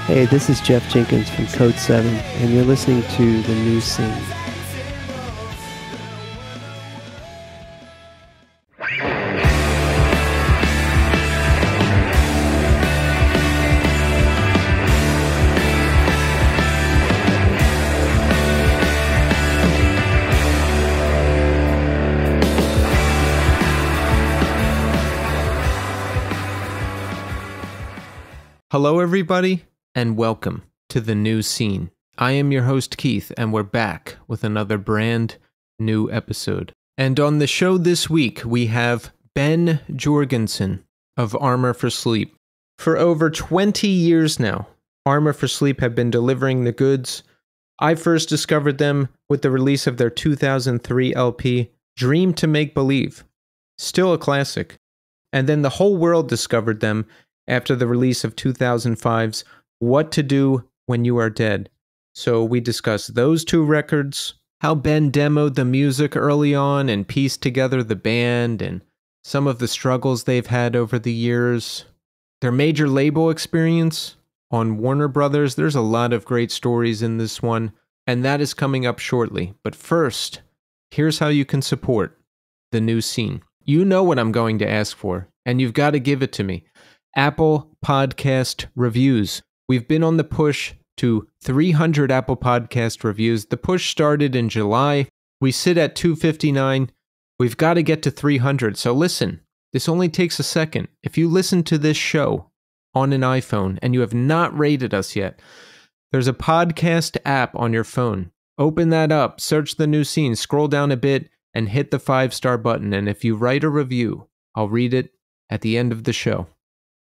Hey, this is Jeff Jenkins from Code 7, and you're listening to The New Scene. Hello, everybody, and welcome to The New Scene. I am your host, Keith, and we're back with another brand new episode. And on the show this week, we have Ben Jorgensen of Armor for Sleep. For over 20 years now, Armor for Sleep have been delivering the goods. I first discovered them with the release of their 2003 LP, Dream to Make Believe. Still a classic. And then the whole world discovered them after the release of 2005's What to Do When You Are Dead. So we discussed those two records, how Ben demoed the music early on and pieced together the band, and some of the struggles they've had over the years, their major label experience on Warner Brothers. There's a lot of great stories in this one, and that is coming up shortly. But first, here's how you can support The New Scene. You know what I'm going to ask for, and you've got to give it to me. Apple Podcast reviews. We've been on the push to 300 Apple Podcast reviews. The push started in July. We sit at 259. We've got to get to 300. So listen, this only takes a second. If you listen to this show on an iPhone and you have not rated us yet, there's a podcast app on your phone. Open that up, search The New Scene, scroll down a bit, and hit the 5-star button. And if you write a review, I'll read it at the end of the show.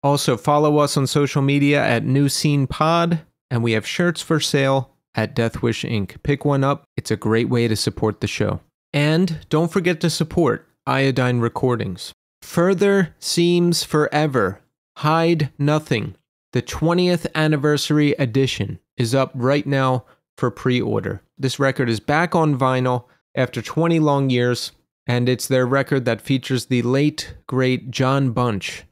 Also, follow us on social media at New Scene Pod, and we have shirts for sale at Deathwish Inc. Pick one up. It's a great way to support the show. And don't forget to support Iodine Recordings. Further Seems Forever, Hide Nothing. The 20th anniversary edition is up right now for pre-order. This record is back on vinyl after 20 long years, and it's their record that features the late, great John Bunch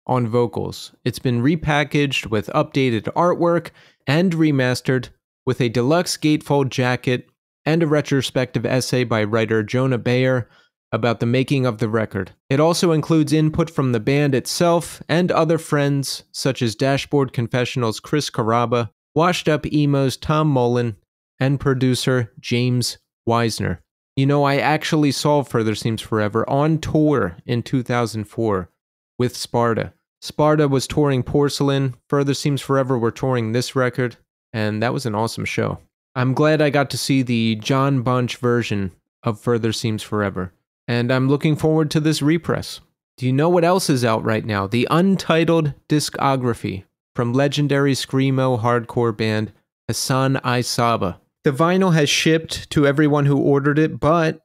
on vocals. It's been repackaged with updated artwork and remastered with a deluxe gatefold jacket and a retrospective essay by writer Jonah Bayer about the making of the record. It also includes input from the band itself and other friends such as Dashboard Confessional's Chris Carrabba, Washed Up Emo's Tom Mullen, and producer James Wisner. You know, I actually saw Further Seems Forever on tour in 2004. With Sparta. Sparta was touring Porcelain, Further Seems Forever were touring this record, and that was an awesome show. I'm glad I got to see the John Bunch version of Further Seems Forever, and I'm looking forward to this repress. Do you know what else is out right now? The untitled discography from legendary screamo hardcore band Hassan Isaba. The vinyl has shipped to everyone who ordered it, but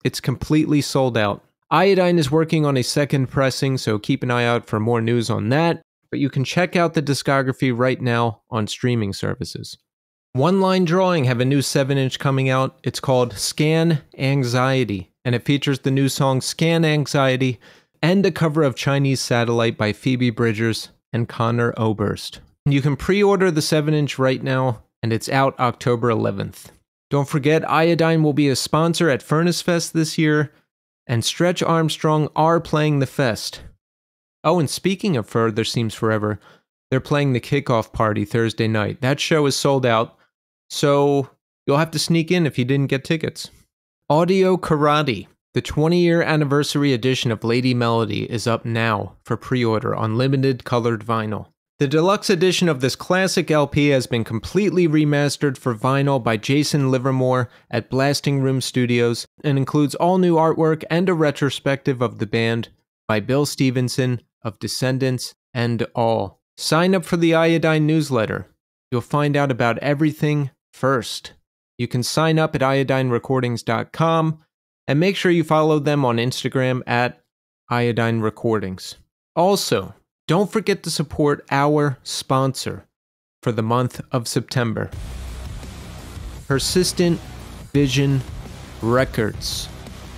it's completely sold out. Iodine is working on a second pressing, so keep an eye out for more news on that. But you can check out the discography right now on streaming services. One Line Drawing have a new 7-inch coming out. It's called Scan Anxiety, and it features the new song Scan Anxiety and a cover of Chinese Satellite by Phoebe Bridgers and Connor Oberst. You can pre-order the 7-inch right now, and it's out October 11th. Don't forget, Iodine will be a sponsor at Furnace Fest this year, and Stretch Armstrong are playing the fest. Oh, and speaking of Further Seems Forever, they're playing the kickoff party Thursday night. That show is sold out, so you'll have to sneak in if you didn't get tickets. Audio Karate, the 20-year anniversary edition of Lady Melody, is up now for pre-order on limited colored vinyl. The deluxe edition of this classic LP has been completely remastered for vinyl by Jason Livermore at Blasting Room Studios and includes all new artwork and a retrospective of the band by Bill Stevenson of Descendants and All. Sign up for the Iodine newsletter. You'll find out about everything first. You can sign up at iodinerecordings.com and make sure you follow them on Instagram at Iodine Recordings. Also, don't forget to support our sponsor for the month of September. Persistent Vision Records.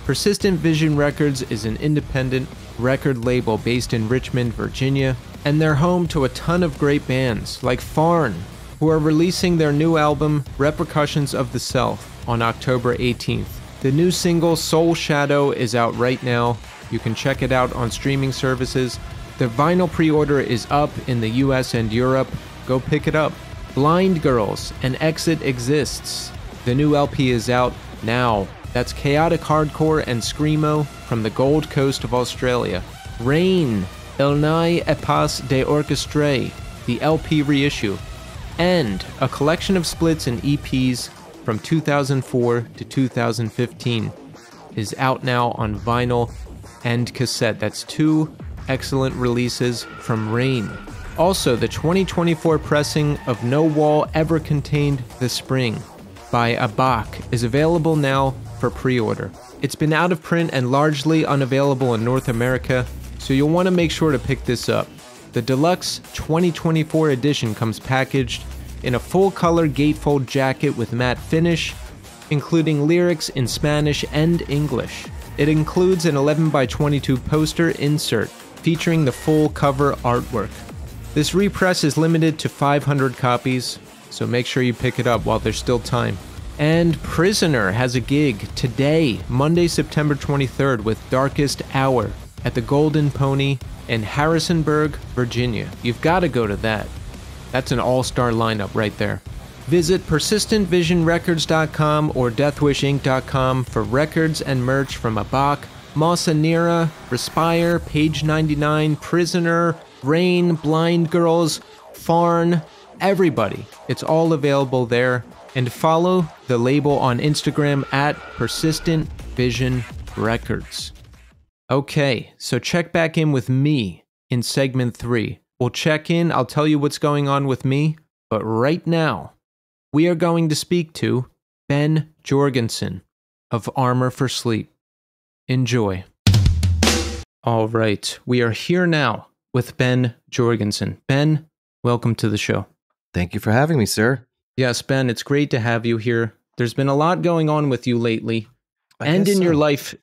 Persistent Vision Records is an independent record label based in Richmond, Virginia. and they're home to a ton of great bands like Farn, who are releasing their new album, Repercussions of the Self, on October 18th. The new single, Soul Shadow, is out right now. You can check it out on streaming services. The vinyl pre-order is up in the US and Europe. Go pick it up. Blind Girls, An Exit Exists. The new LP is out now. That's chaotic hardcore and screamo from the Gold Coast of Australia. Rain, Il n'y a pas d'orchestre, the LP reissue. And a collection of splits and EPs from 2004 to 2015 is out now on vinyl and cassette. That's 2 excellent releases from Rain. Also, the 2024 pressing of No Wall Ever Contained the Spring by Abak is available now for pre-order. It's been out of print and largely unavailable in North America, so you'll want to make sure to pick this up. The deluxe 2024 edition comes packaged in a full-color gatefold jacket with matte finish, including lyrics in Spanish and English. It includes an 11x22 poster insert featuring the full cover artwork. This repress is limited to 500 copies, so make sure you pick it up while there's still time. And Prisoner has a gig today, Monday, September 23rd, with Darkest Hour at the Golden Pony in Harrisonburg, Virginia. You've got to go to that. That's an all-star lineup right there. Visit persistentvisionrecords.com or deathwishinc.com for records and merch from Abak, Mausanera, Respire, Page 99, Prisoner, Rain, Blind Girls, Farn, everybody. It's all available there. And follow the label on Instagram at Persistent Vision Records. Okay, so check back in with me in segment 3. We'll check in, I'll tell you what's going on with me, but right now, we are going to speak to Ben Jorgensen of Armor for Sleep. Enjoy. All right, we are here now with Ben Jorgensen. Ben, welcome to the show. Thank you for having me, sir. Yes, Ben, it's great to have you here. There's been a lot going on with you lately, and in your life,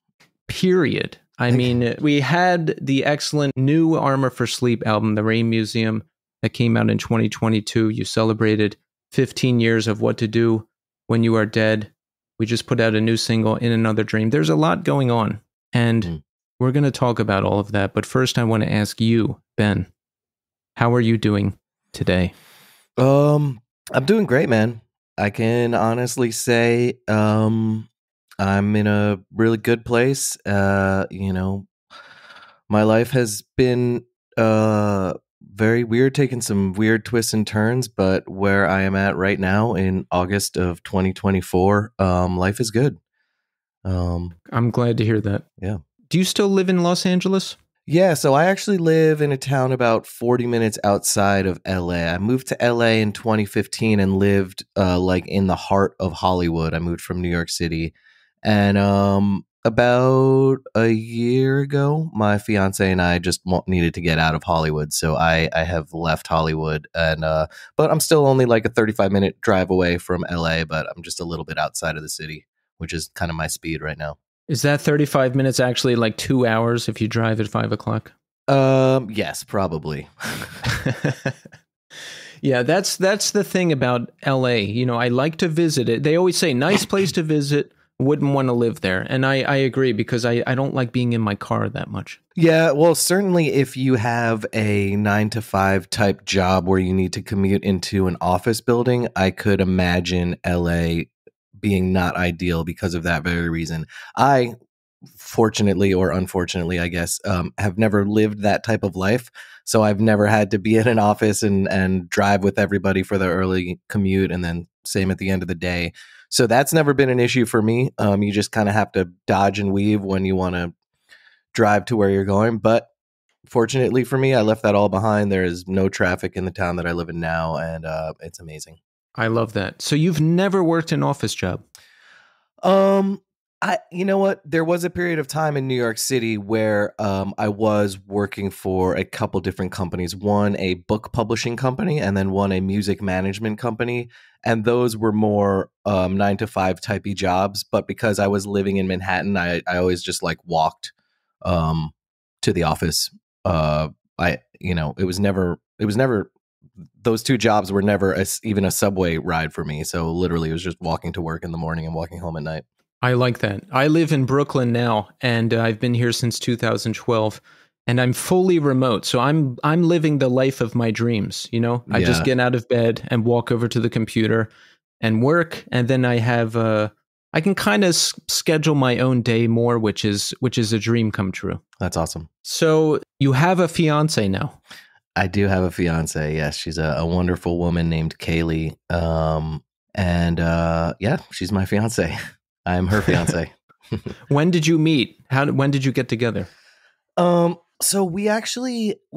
period. I mean, we had the excellent new Armor for Sleep album, The Rain Museum, that came out in 2022. You celebrated 15 years of What to Do When You Are Dead. We just put out a new single, In Another Dream. There's a lot going on, and we're going to talk about all of that. But first, I want to ask you, Ben, how are you doing today? I'm doing great, man. I can honestly say I'm in a really good place. You know, my life has been very weird, taking some weird twists and turns, but where I am at right now in August of 2024, life is good. I'm glad to hear that. Yeah. Do you still live in Los Angeles? Yeah, so I actually live in a town about 40 minutes outside of LA. I moved to LA in 2015 and lived like in the heart of Hollywood. I moved from New York City. And about a year ago, my fiance and I just needed to get out of Hollywood. So I have left Hollywood, and but I'm still only like a 35-minute drive away from LA, but I'm just a little bit outside of the city, which is kind of my speed right now. Is that 35 minutes actually like 2 hours if you drive at 5 o'clock? Yes, probably. Yeah, that's the thing about LA. You know, I like to visit it. They always say nice place to visit, wouldn't want to live there. And I agree, because I don't like being in my car that much. Yeah, well, certainly if you have a 9-to-5 type job where you need to commute into an office building, I could imagine LA being not ideal because of that very reason. I, fortunately or unfortunately, I guess, have never lived that type of life. So I've never had to be in an office and drive with everybody for the early commute, and then same at the end of the day. So that's never been an issue for me. You just kind of have to dodge and weave when you want to drive to where you're going. But fortunately for me, I left that all behind. There is no traffic in the town that I live in now, and it's amazing. I love that. So you've never worked an office job? You know what? There was a period of time in New York City where I was working for a couple different companies. One, a book publishing company, and then one, a music management company. And those were more 9-to-5 typey jobs. But because I was living in Manhattan, I always just like walked to the office. it was never those two jobs were never even a subway ride for me. So literally it was just walking to work in the morning and walking home at night. I like that. I live in Brooklyn now, and I've been here since 2012, and I'm fully remote. So I'm living the life of my dreams. I just get out of bed and walk over to the computer and work, and then I have I can kind of schedule my own day more, which is a dream come true. That's awesome. So you have a fiance now. I do have a fiance. Yes, she's a wonderful woman named Kaylee. She's my fiance. I'm her fiance. When did you meet? When did you get together? So we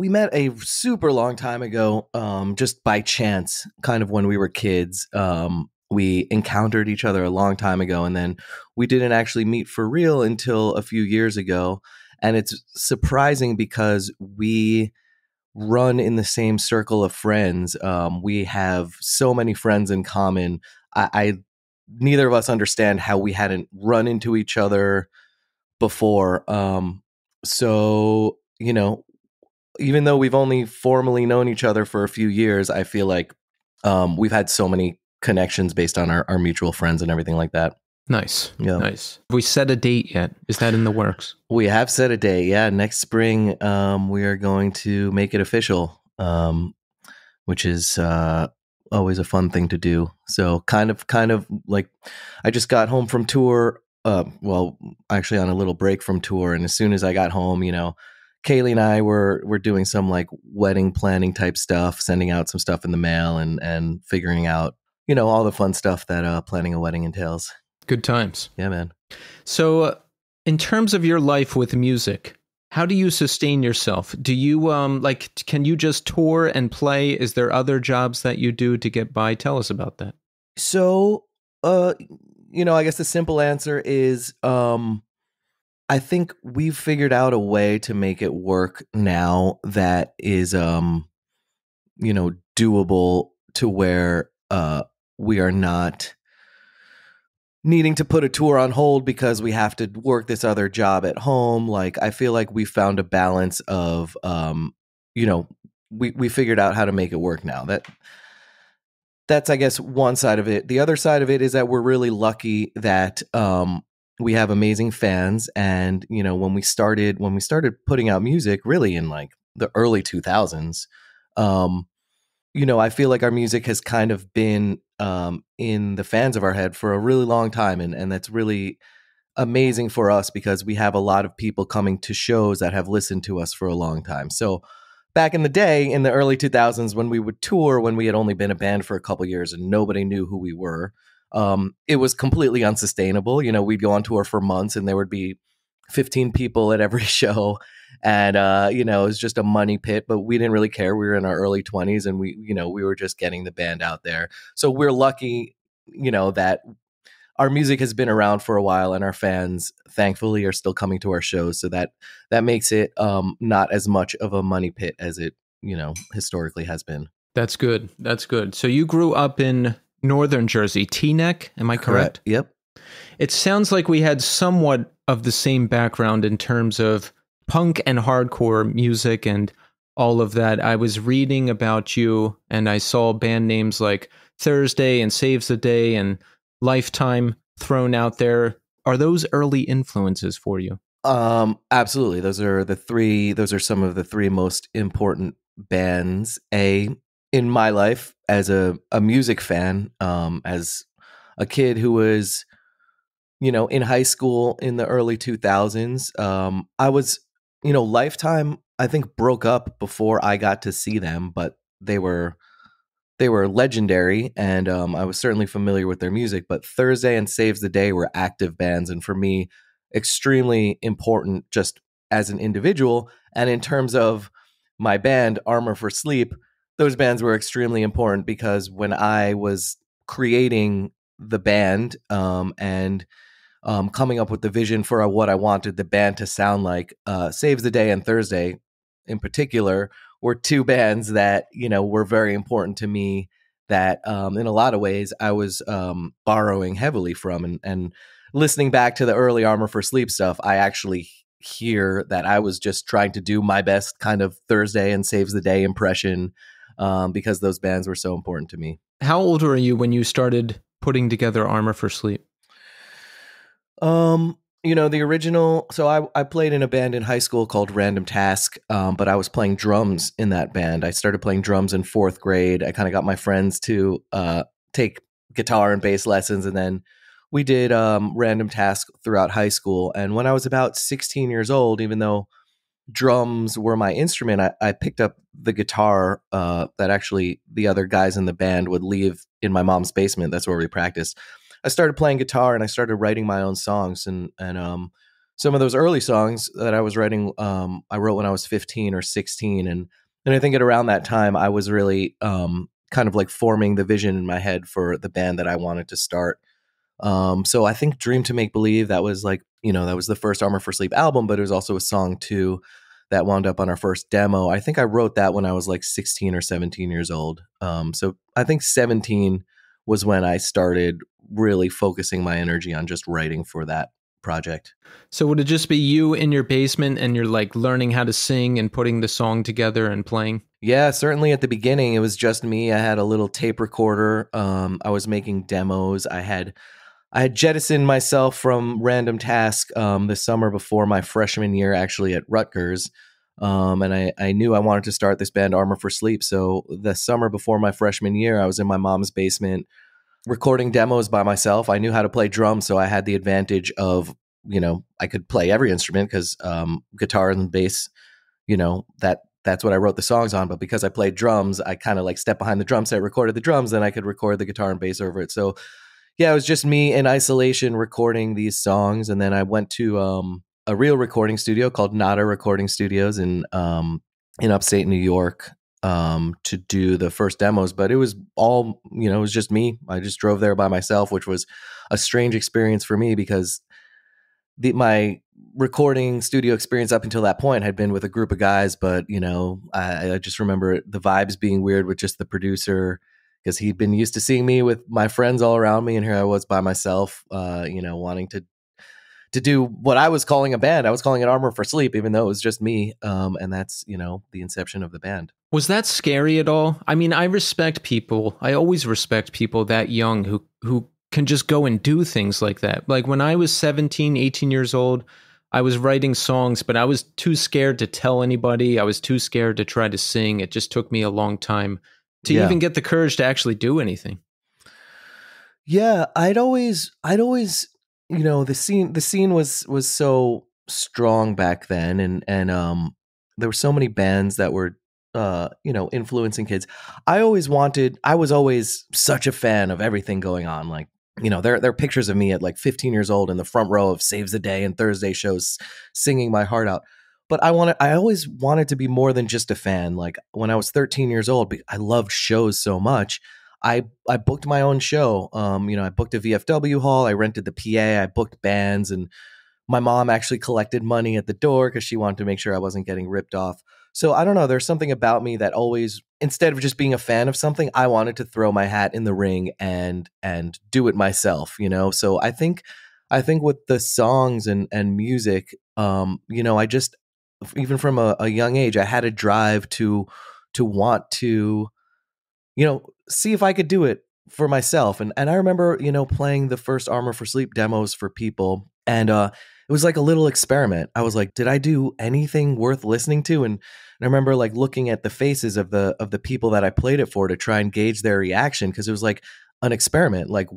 met a super long time ago, just by chance, kind of when we were kids. We encountered each other a long time ago, and then we didn't actually meet for real until a few years ago. And it's surprising because we run in the same circle of friends. We have so many friends in common. I neither of us understand how we hadn't run into each other before. So, even though we've only formally known each other for a few years, I feel like we've had so many connections based on our mutual friends and everything like that. Nice. Yeah. Nice. Have we set a date yet? Is that in the works? We have set a date. Yeah. Next spring, we are going to make it official, which is always a fun thing to do. So kind of like I just got home from tour. Actually on a little break from tour. And as soon as I got home, Kaylee and I were doing some like wedding planning type stuff, sending out some stuff in the mail and figuring out, all the fun stuff that planning a wedding entails. Good times. Yeah, man. So in terms of your life with music, how do you sustain yourself? Do you can you just tour and play? Is there other jobs that you do to get by? Tell us about that. So, I guess the simple answer is, I think we've figured out a way to make it work now that is, doable to where we are not needing to put a tour on hold because we have to work this other job at home. Like, I feel like we found a balance of, we figured out how to make it work now. That's, I guess, one side of it. The other side of it is that we're really lucky that we have amazing fans. And, when we started putting out music really in like the early 2000s, I feel like our music has kind of been in the fans of our head for a really long time. And that's really amazing for us because we have a lot of people coming to shows that have listened to us for a long time. So back in the day, in the early 2000s, when we would tour, when we had only been a band for a couple years and nobody knew who we were, it was completely unsustainable. We'd go on tour for months and there would be 15 people at every show. And, it was just a money pit, but we didn't really care. We were in our early 20s and we were just getting the band out there. So we're lucky, that our music has been around for a while and our fans thankfully are still coming to our shows. So that makes it not as much of a money pit as it, historically has been. That's good. That's good. So you grew up in Northern Jersey, Teaneck, am I correct? Yep. It sounds like we had somewhat of the same background in terms of punk and hardcore music and all of that. I was reading about you and I saw band names like Thursday and Saves the Day and Lifetime thrown out there. Are those early influences for you? Absolutely. Those are some of the three most important bands in my life as a music fan, as a kid who was, in high school in the early 2000s. I was, Lifetime, I think, broke up before I got to see them, but they were legendary, and I was certainly familiar with their music. But Thursday and Saves the Day were active bands, and for me, extremely important just as an individual. And in terms of my band, Armor for Sleep, those bands were extremely important because when I was creating the band and coming up with the vision for what I wanted the band to sound like, Saves the Day and Thursday in particular were two bands that, were very important to me that in a lot of ways I was borrowing heavily from. And listening back to the early Armor for Sleep stuff, I actually hear that I was just trying to do my best kind of Thursday and saves the day impression, because those bands were so important to me. How old were you when you started putting together Armor for Sleep? The original, so I played in a band in high school called Random Task, but I was playing drums in that band. I started playing drums in 4th grade. I kind of got my friends to take guitar and bass lessons, and then we did Random Task throughout high school. And when I was about 16 years old, even though drums were my instrument, I picked up the guitar that actually the other guys in the band would leave in my mom's basement. That's where we practiced. I started playing guitar and I started writing my own songs, and some of those early songs that I was writing, I wrote when I was 15 or 16, and I think at around that time I was really kind of like forming the vision in my head for the band that I wanted to start. So I think Dream to Make Believe, that was like, that was the first Armor for Sleep album, but it was also a song too that wound up on our first demo. I think I wrote that when I was like 16 or 17 years old. So I think 17 was when I started really focusing my energy on just writing for that project. So would it just be you in your basement and you're like learning how to sing and putting the song together and playing? Yeah, certainly at the beginning, it was just me. I had a little tape recorder. I was making demos. I had jettisoned myself from Random Task the summer before my freshman year, actually at Rutgers. And I knew I wanted to start this band Armor for Sleep. So the summer before my freshman year, I was in my mom's basement recording demos by myself. I knew how to play drums, so I had the advantage of, I could play every instrument because guitar and bass, that's what I wrote the songs on. But because I played drums, I kind of like stepped behind the drum set, recorded the drums, then I could record the guitar and bass over it. So yeah, it was just me in isolation recording these songs. And then I went to a real recording studio called Nada Recording Studios in upstate New York to do the first demos. But it was all, it was just me. I just drove there by myself, which was a strange experience for me because my recording studio experience up until that point had been with a group of guys. But, I just remember the vibes being weird with just the producer, because he'd been used to seeing me with my friends all around me, and here I was by myself, wanting to do what I was calling a band. I was calling it Armor for Sleep, even though it was just me. And that's, the inception of the band. Was that scary at all? I mean, I always respect people that young who can just go and do things like that. Like when I was 17, 18 years old, I was writing songs, but I was too scared to tell anybody. I was too scared to try to sing. It just took me a long time to even get the courage to actually do anything. Yeah, I'd always, the scene was so strong back then, and there were so many bands that were influencing kids. I was always such a fan of everything going on. Like, there are pictures of me at like 15 years old in the front row of Saves the Day and Thursday shows, singing my heart out. But I always wanted to be more than just a fan. Like when I was 13 years old, I loved shows so much. I booked my own show. I booked a VFW hall. I rented the PA. I booked bands, and my mom actually collected money at the door because she wanted to make sure I wasn't getting ripped off. So I don't know. There's something about me that always, instead of just being a fan of something, I wanted to throw my hat in the ring and do it myself. So I think with the songs and music, I just, even from a young age, I had a drive to want to, see if I could do it for myself. And I remember, playing the first Armor for Sleep demos for people. And it was like a little experiment. I was like, did I do anything worth listening to? And I remember like looking at the faces of the people that I played it for to try and gauge their reaction. Cause it was like an experiment. Like,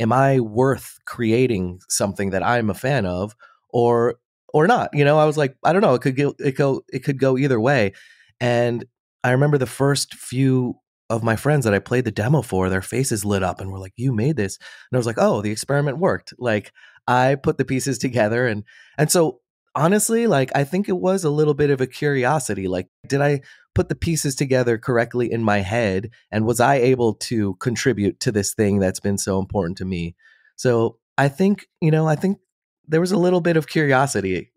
am I worth creating something that I'm a fan of or not? I was like, I don't know. It could go either way. And I remember the first few of my friends that I played the demo for, their faces lit up and were like, you made this. And I was like, oh, the experiment worked. Like I put the pieces together. And so honestly, like, I think it was a little bit of a curiosity. Like, did I put the pieces together correctly in my head? And was I able to contribute to this thing that's been so important to me? So I think there was a little bit of curiosity,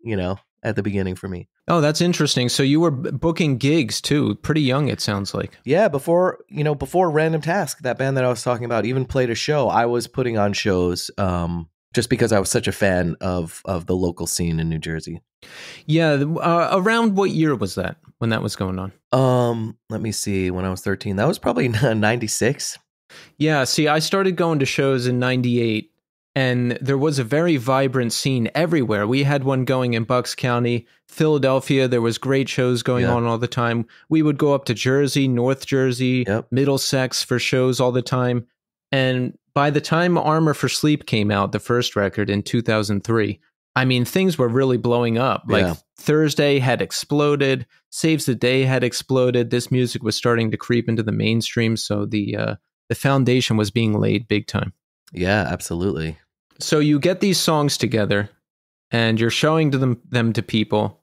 at the beginning for me. Oh, that's interesting. So you were booking gigs too, pretty young, it sounds like. Yeah, before Random Task, that band that I was talking about, even played a show, I was putting on shows just because I was such a fan of the local scene in New Jersey. Yeah, around what year was that when that was going on? Let me see. When I was 13, that was probably 96. Yeah, see, I started going to shows in 98, and there was a very vibrant scene everywhere. We had one going in Bucks County, Philadelphia. There was great shows going on all the time. We would go up to Jersey, North Jersey, Middlesex for shows all the time. And by the time Armor for Sleep came out, the first record in 2003, I mean, things were really blowing up. Like Thursday had exploded, Saves the Day had exploded. This music was starting to creep into the mainstream. So the foundation was being laid big time. Yeah, absolutely. So you get these songs together and you're showing them to people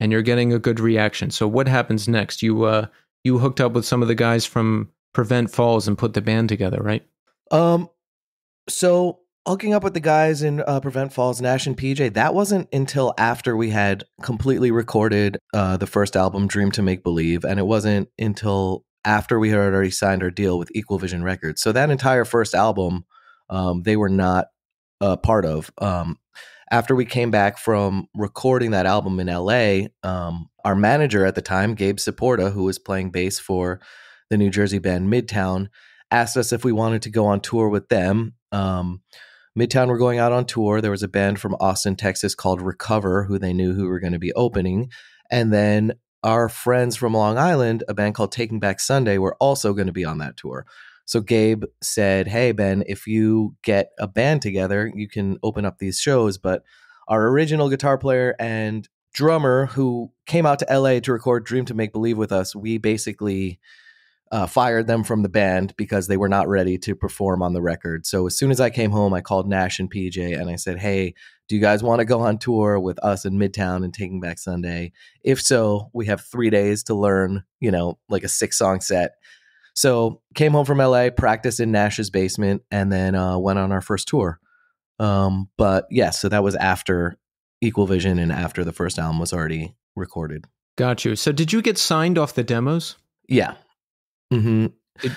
and you're getting a good reaction. So what happens next? You hooked up with some of the guys from Prevent Falls and put the band together, right? So hooking up with the guys in Prevent Falls, Nash and PJ, that wasn't until after we had completely recorded the first album, Dream to Make Believe, and it wasn't until after we had already signed our deal with Equal Vision Records. So that entire first album, they were not a part of. After we came back from recording that album in LA, our manager at the time, Gabe Saporta, who was playing bass for the New Jersey band Midtown, asked us if we wanted to go on tour with them. Midtown were going out on tour. There was a band from Austin, Texas called Recover, who they knew who were going to be opening. And then our friends from Long Island, a band called Taking Back Sunday, were also going to be on that tour. So Gabe said, hey, Ben, if you get a band together, you can open up these shows. But our original guitar player and drummer who came out to LA to record Dream to Make Believe with us, we basically fired them from the band because they were not ready to perform on the record. So as soon as I came home, I called Nash and PJ and I said, hey, do you guys want to go on tour with us in Midtown and Taking Back Sunday? If so, we have 3 days to learn, like a 6-song set. So came home from LA, practiced in Nash's basement, and then went on our first tour. But yeah, so that was after Equal Vision and after the first album was already recorded. Got you. So did you get signed off the demos? Yeah. Mm-hmm.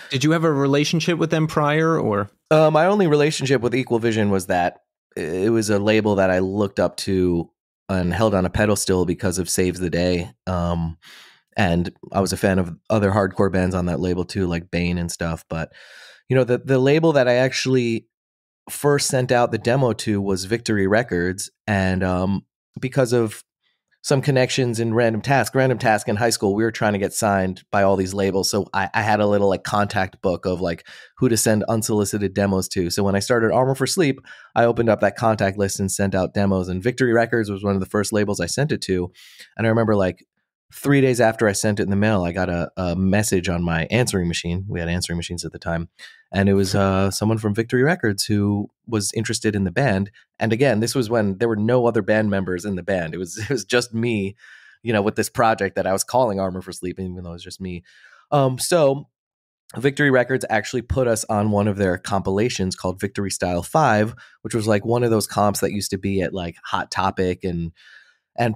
Did you have a relationship with them prior, or? My only relationship with Equal Vision was that it was a label that I looked up to and held on a pedestal because of Saves the Day. And I was a fan of other hardcore bands on that label too, like Bane and stuff. But, the label that I actually first sent out the demo to was Victory Records. And because of some connections in Random Task in high school, we were trying to get signed by all these labels. So I had a little contact book of who to send unsolicited demos to. So when I started Armor for Sleep, I opened up that contact list and sent out demos, and Victory Records was one of the first labels I sent it to. And I remember 3 days after I sent it in the mail, I got a message on my answering machine. We had answering machines at the time. And it was someone from Victory Records who was interested in the band. And again, this was when there were no other band members in the band. It was just me, with this project that I was calling Armor for Sleep, even though it was just me. So Victory Records actually put us on one of their compilations called Victory Style 5, which was one of those comps that used to be at Hot Topic and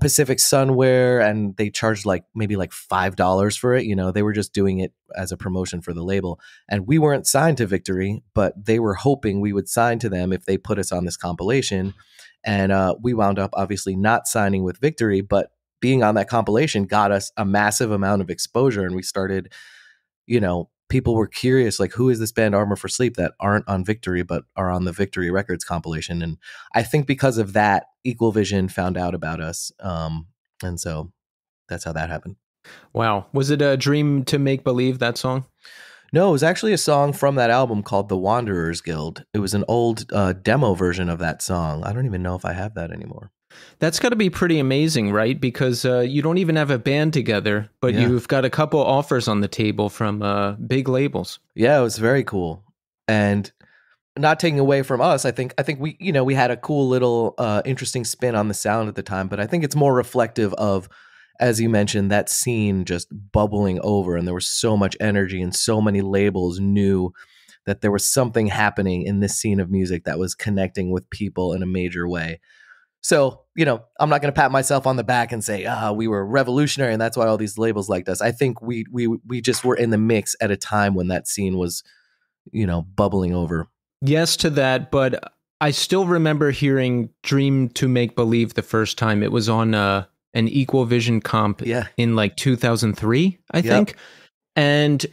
Pacific Sunwear, and they charged maybe $5 for it. They were just doing it as a promotion for the label. And we weren't signed to Victory, but they were hoping we would sign to them if they put us on this compilation. And we wound up obviously not signing with Victory, but being on that compilation got us a massive amount of exposure. And we started, people were curious, who is this band Armor for Sleep that aren't on Victory, but are on the Victory Records compilation? And I think because of that, Equal Vision found out about us. And so that's how that happened. Wow. Was it a Dream to Make Believe, that song? No, it was actually a song from that album called The Wanderers Guild. It was an old demo version of that song. I don't even know if I have that anymore. That's got to be pretty amazing, right? Because you don't even have a band together, but you've got a couple offers on the table from big labels. Yeah, it was very cool. And not taking away from us, I think we, we had a cool little interesting spin on the sound at the time, but I think it's more reflective of, as you mentioned, that scene just bubbling over, and there was so much energy and so many labels knew that there was something happening in this scene of music that was connecting with people in a major way. So, I'm not going to pat myself on the back and say, we were revolutionary and that's why all these labels liked us. I think we just were in the mix at a time when that scene was, bubbling over. Yes to that, but I still remember hearing Dream to Make Believe the first time. It was on an Equal Vision comp in like 2003, I think. And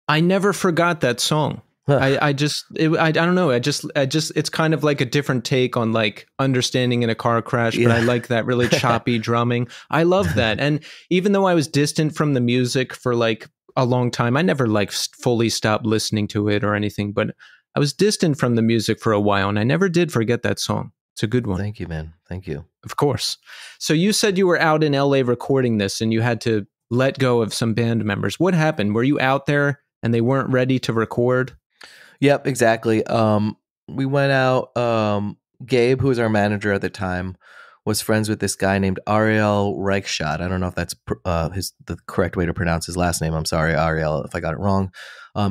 I never forgot that song. I don't know. It's kind of like a different take on like understanding in a car crash, but I like that really choppy drumming. I love that. And even though I was distant from the music for like a long time, I never like fully stopped listening to it or anything, but I was distant from the music for a while and I never did forget that song. It's a good one. Thank you, man. Thank you. Of course. So you said you were out in LA recording this and you had to let go of some band members. What happened? Were you out there and they weren't ready to record? Yep, exactly. We went out. Gabe, who was our manager at the time, was friends with this guy named Ariel Reichstadt. I don't know if that's the correct way to pronounce his last name. I'm sorry, Ariel, if I got it wrong.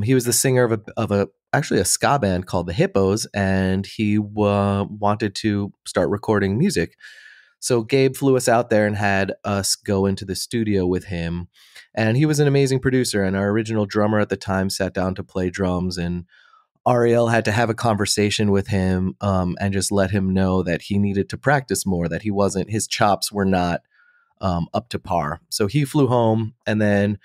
He was the singer of actually a ska band called the Hippos, and he wanted to start recording music. So Gabe flew us out there and had us go into the studio with him. And he was an amazing producer. And our original drummer at the time sat down to play drums. And Ariel had to have a conversation with him and just let him know that he needed to practice more, that his chops were not up to par. So he flew home. And then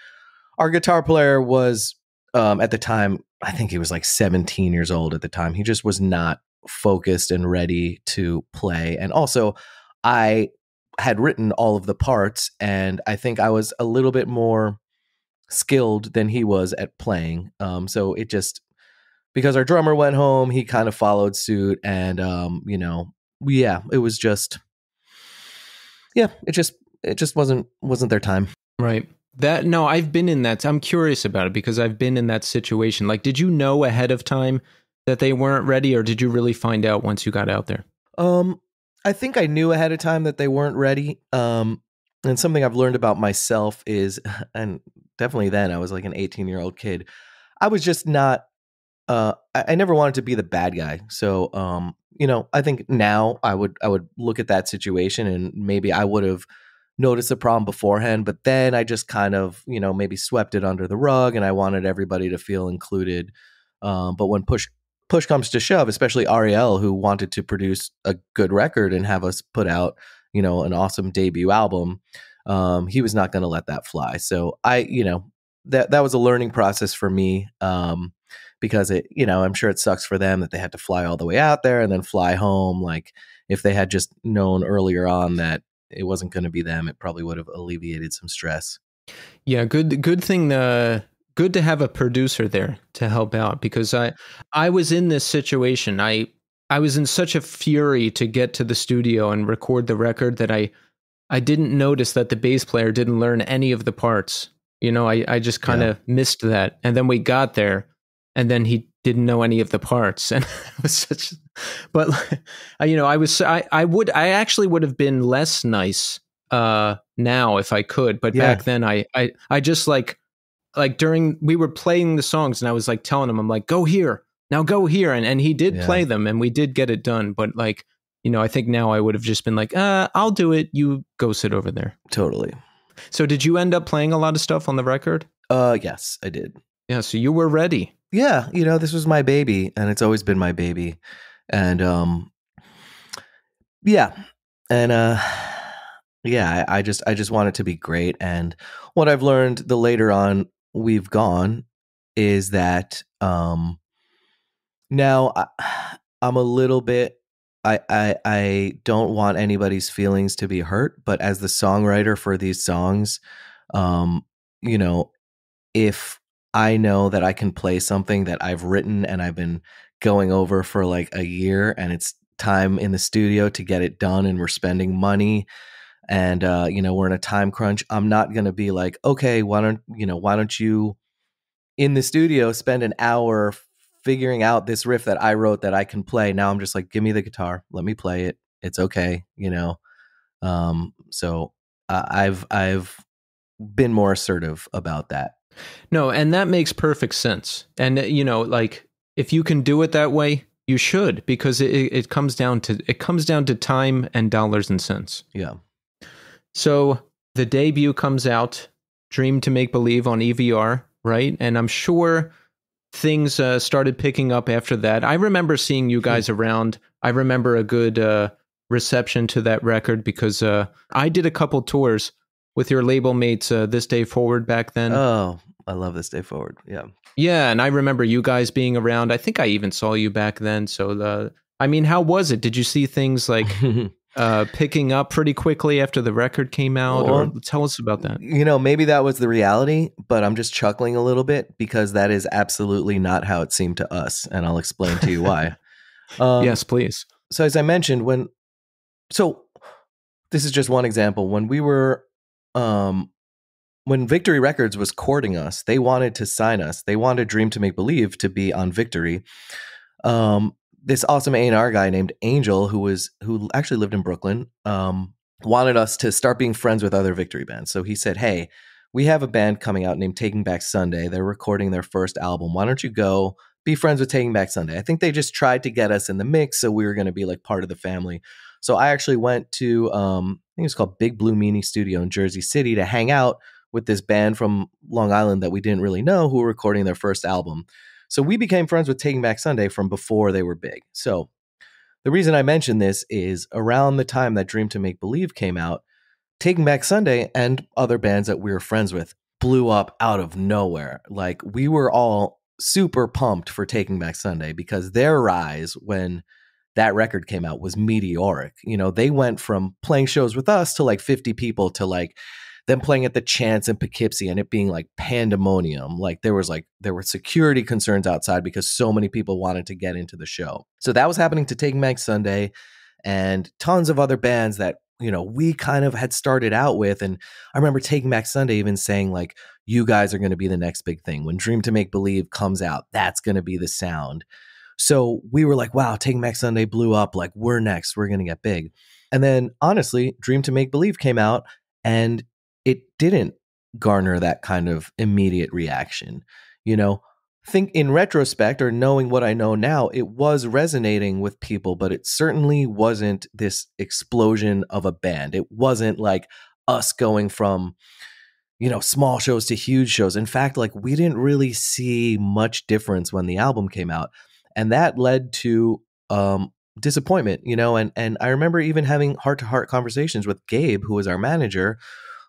our guitar player was at the time, I think he was like 17 years old at the time. He just was not focused and ready to play. And also, I had written all of the parts, and I think I was a little bit more skilled than he was at playing. So it just, because our drummer went home, he kind of followed suit, and it was just, it just wasn't their time. Right. I've been in that. I'm curious about it because I've been in that situation. Like, did you know ahead of time that they weren't ready, or did you really find out once you got out there? I think I knew ahead of time that they weren't ready. And something I've learned about myself is, and definitely then I was like an 18-year-old kid, I was just not, I never wanted to be the bad guy. So, I think now I would look at that situation and maybe I would have noticed the problem beforehand, but then I just kind of, maybe swept it under the rug and I wanted everybody to feel included. But when push comes to shove, especially Ariel, who wanted to produce a good record and have us put out, an awesome debut album, he was not going to let that fly. So that was a learning process for me, because I'm sure it sucks for them that they had to fly all the way out there and then fly home. Like, if they had just known earlier on that it wasn't going to be them, it probably would have alleviated some stress. Yeah, good thing. Good to have a producer there to help out, because I was in this situation. I was in such a fury to get to the studio and record the record that I didn't notice that the bass player didn't learn any of the parts. I just kind of missed that. And then we got there and then he didn't know any of the parts. And it was such, but I actually would have been less nice now if I could. But back then I just like during, we were playing the songs and I was like telling him, I'm like, go here, and he did play them and we did get it done. But like, I think now I would have just been like, I'll do it, you go sit over there. Totally. So did you end up playing a lot of stuff on the record? Yes, I did. Yeah, so you were ready. Yeah, this was my baby and it's always been my baby. And I just want it to be great. And what I've learned the later on we've gone is that now I'm a little bit, I don't want anybody's feelings to be hurt, but as the songwriter for these songs, if I know that I can play something that I've written and I've been going over for like a year and it's time in the studio to get it done and we're spending money and we're in a time crunch, I'm not going to be like, okay, why don't you in the studio spend an hour figuring out this riff that I wrote that I can play. Now I'm just like, give me the guitar, let me play it, it's okay. So I've been more assertive about that. No, and that makes perfect sense. And like, if you can do it that way, you should, because it comes down to time and dollars and cents. Yeah. So the debut comes out, Dream to Make Believe, on EVR, right? And I'm sure things started picking up after that. I remember seeing you guys around. I remember a good reception to that record because I did a couple tours with your label mates This Day Forward back then. Oh, I love This Day Forward. Yeah. Yeah, and I remember you guys being around. I think I even saw you back then. So, I mean, how was it? Did you see things like picking up pretty quickly after the record came out? Or tell us about that. Maybe that was the reality, but I'm just chuckling a little bit because that is absolutely not how it seemed to us. And I'll explain to you why. Yes, please. So as I mentioned, this is just one example. When we were, when Victory Records was courting us, they wanted to sign us. They wanted Dream to Make Believe to be on Victory. This awesome A&R guy named Angel, who actually lived in Brooklyn, wanted us to start being friends with other Victory bands. So he said, hey, we have a band coming out named Taking Back Sunday. They're recording their first album. Why don't you go be friends with Taking Back Sunday? I think they just tried to get us in the mix, so we were going to be like part of the family. So I actually went to, I think it was called Big Blue Meanie Studio in Jersey City to hang out with this band from Long Island that we didn't really know who were recording their first album. So we became friends with Taking Back Sunday from before they were big. So the reason I mention this is around the time that Dream to Make Believe came out, Taking Back Sunday and other bands that we were friends with blew up out of nowhere. Like, we were all super pumped for Taking Back Sunday because their rise when that record came out was meteoric. They went from playing shows with us to like 50 people to like them playing at the Chance in Poughkeepsie and it being like pandemonium. Like there were security concerns outside because so many people wanted to get into the show. So that was happening to Taking Back Sunday and tons of other bands that, we kind of had started out with. And I remember Taking Back Sunday even saying like, you guys are going to be the next big thing. When Dream to Make Believe comes out, that's going to be the sound. So we were like, wow, Taking Back Sunday blew up. Like, we're next. We're going to get big. And then honestly, Dream to Make Believe came out and it didn't garner that kind of immediate reaction. Think in retrospect or knowing what I know now, it was resonating with people, but it certainly wasn't this explosion of a band. It wasn't like us going from, small shows to huge shows. In fact, like we didn't really see much difference when the album came out. And that led to disappointment, and I remember even having heart-to-heart conversations with Gabe, who was our manager,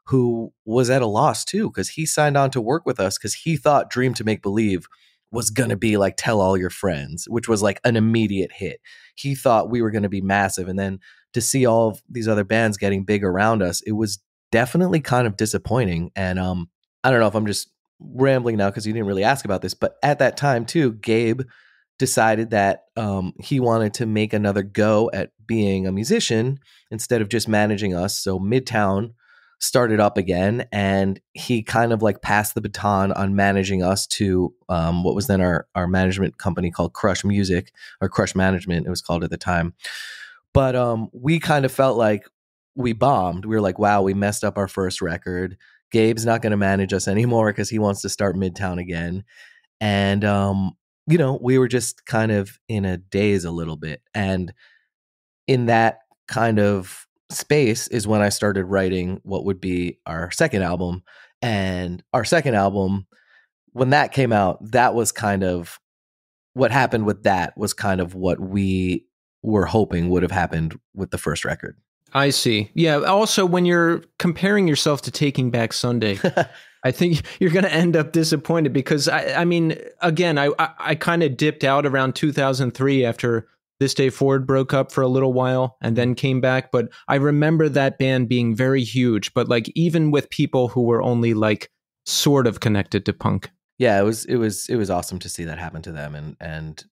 who was at a loss too, because he signed on to work with us because he thought Dream to Make Believe was going to be like Tell All Your Friends, which was like an immediate hit. He thought we were going to be massive. And then to see all of these other bands getting big around us, it was definitely kind of disappointing. And I don't know if I'm just rambling now because you didn't really ask about this, but at that time too, Gabe decided that he wanted to make another go at being a musician instead of just managing us. So Midtown started up again, and he kind of like passed the baton on managing us to what was then our management company called Crush Music, or Crush Management, it was called at the time. But we kind of felt like we bombed. We were like, wow, we messed up our first record. Gabe's not going to manage us anymore because he wants to start Midtown again. And, we were just kind of in a daze a little bit. And in that kind of space is when I started writing what would be our second album. And our second album, when that came out, that was kind of what happened with that was kind of what we were hoping would have happened with the first record. I see. Yeah. Also, when you're comparing yourself to Taking Back Sunday, I think you're going to end up disappointed because I mean, again, I kind of dipped out around 2003 after This Day Forward broke up for a little while and then came back. But I remember that band being very huge, but like even with people who were only like sort of connected to punk. Yeah, it was awesome to see that happen to them. And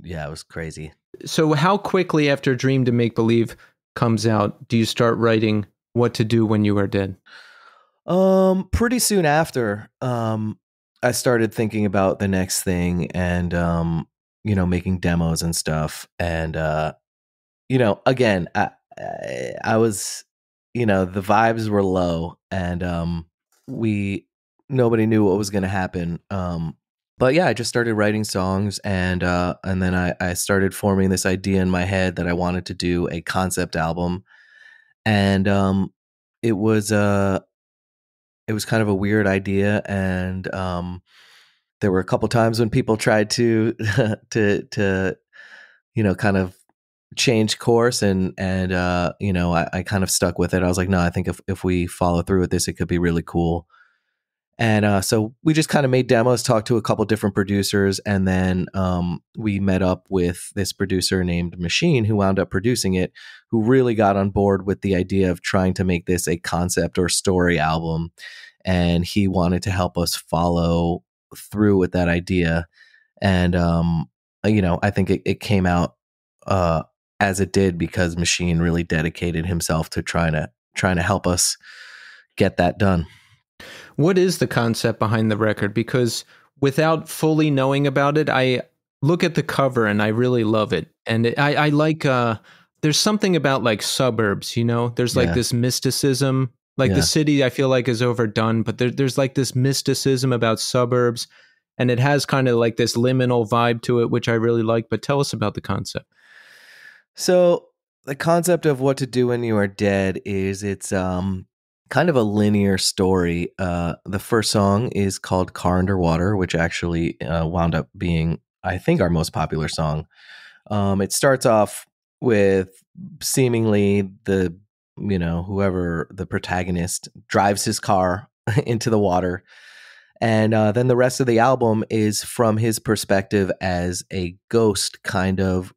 yeah, it was crazy. So how quickly after Dream to Make Believe comes out do you start writing What to Do When You Are Dead? Pretty soon after, I started thinking about the next thing and, making demos and stuff. And, again, I was, the vibes were low and, nobody knew what was going to happen. But yeah, I just started writing songs and then I started forming this idea in my head that I wanted to do a concept album. And, it was kind of a weird idea. And, there were a couple times when people tried to to kind of change course, and I kind of stuck with it. I was like, no, I think if we follow through with this, it could be really cool. And so we just kind of made demos, talked to a couple different producers, and then we met up with this producer named Machine, who wound up producing it, who really got on board with the idea of trying to make this a concept or story album. And he wanted to help us follow through with that idea. And, I think it came out as it did because Machine really dedicated himself to trying to help us get that done. What is the concept behind the record? Because without fully knowing about it, I look at the cover and I really love it. And I like, there's something about like suburbs, there's like this mysticism, like the city I feel like is overdone, but there's like this mysticism about suburbs, and it has kind of like this liminal vibe to it, which I really like. But tell us about the concept. So the concept of What to Do When You Are Dead is it's kind of a linear story. The first song is called Car Underwater, which actually wound up being, I think, our most popular song. It starts off with seemingly whoever the protagonist drives his car into the water. And then the rest of the album is from his perspective as a ghost, kind of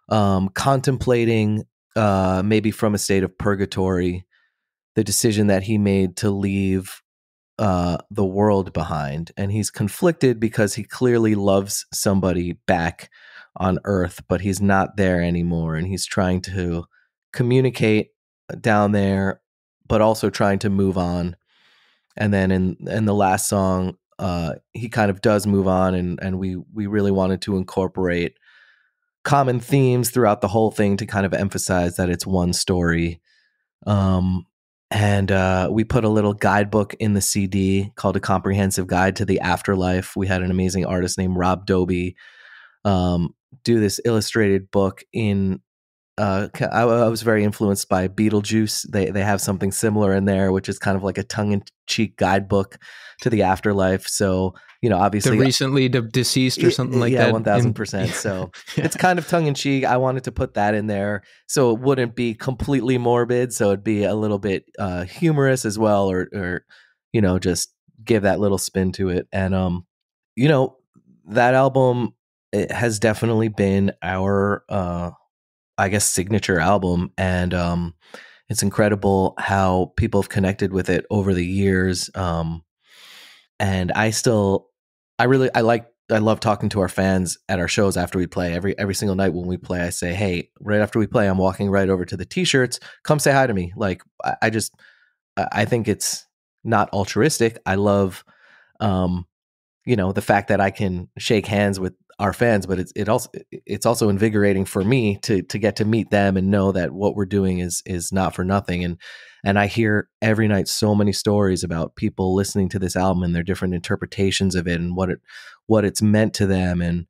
contemplating, maybe from a state of purgatory, the decision that he made to leave the world behind. And he's conflicted because he clearly loves somebody back on Earth, but he's not there anymore. And he's trying to communicate down there, but also trying to move on. And then in the last song, he kind of does move on, and we really wanted to incorporate common themes throughout the whole thing to kind of emphasize that it's one story. And we put a little guidebook in the CD called A Comprehensive Guide to the Afterlife. We had an amazing artist named Rob Doby do this illustrated book in I was very influenced by Beetlejuice. They have something similar in there, which is kind of like a tongue-in-cheek guidebook to the afterlife. So, obviously, the recently deceased or something like that. 1000%. So it's kind of tongue-in-cheek. I wanted to put that in there so it wouldn't be completely morbid. So it'd be a little bit humorous as well, or just give that little spin to it. And that album, it has definitely been our I guess signature album, and it's incredible how people have connected with it over the years. And I love talking to our fans at our shows after we play. Every single night when we play, I say, hey, right after we play, I'm walking right over to the t-shirts. Come say hi to me. Like, I think it's not altruistic. I love, the fact that I can shake hands with our fans, but it's also invigorating for me to get to meet them and know that what we're doing is not for nothing. And I hear every night so many stories about people listening to this album and their different interpretations of it and what it's meant to them. And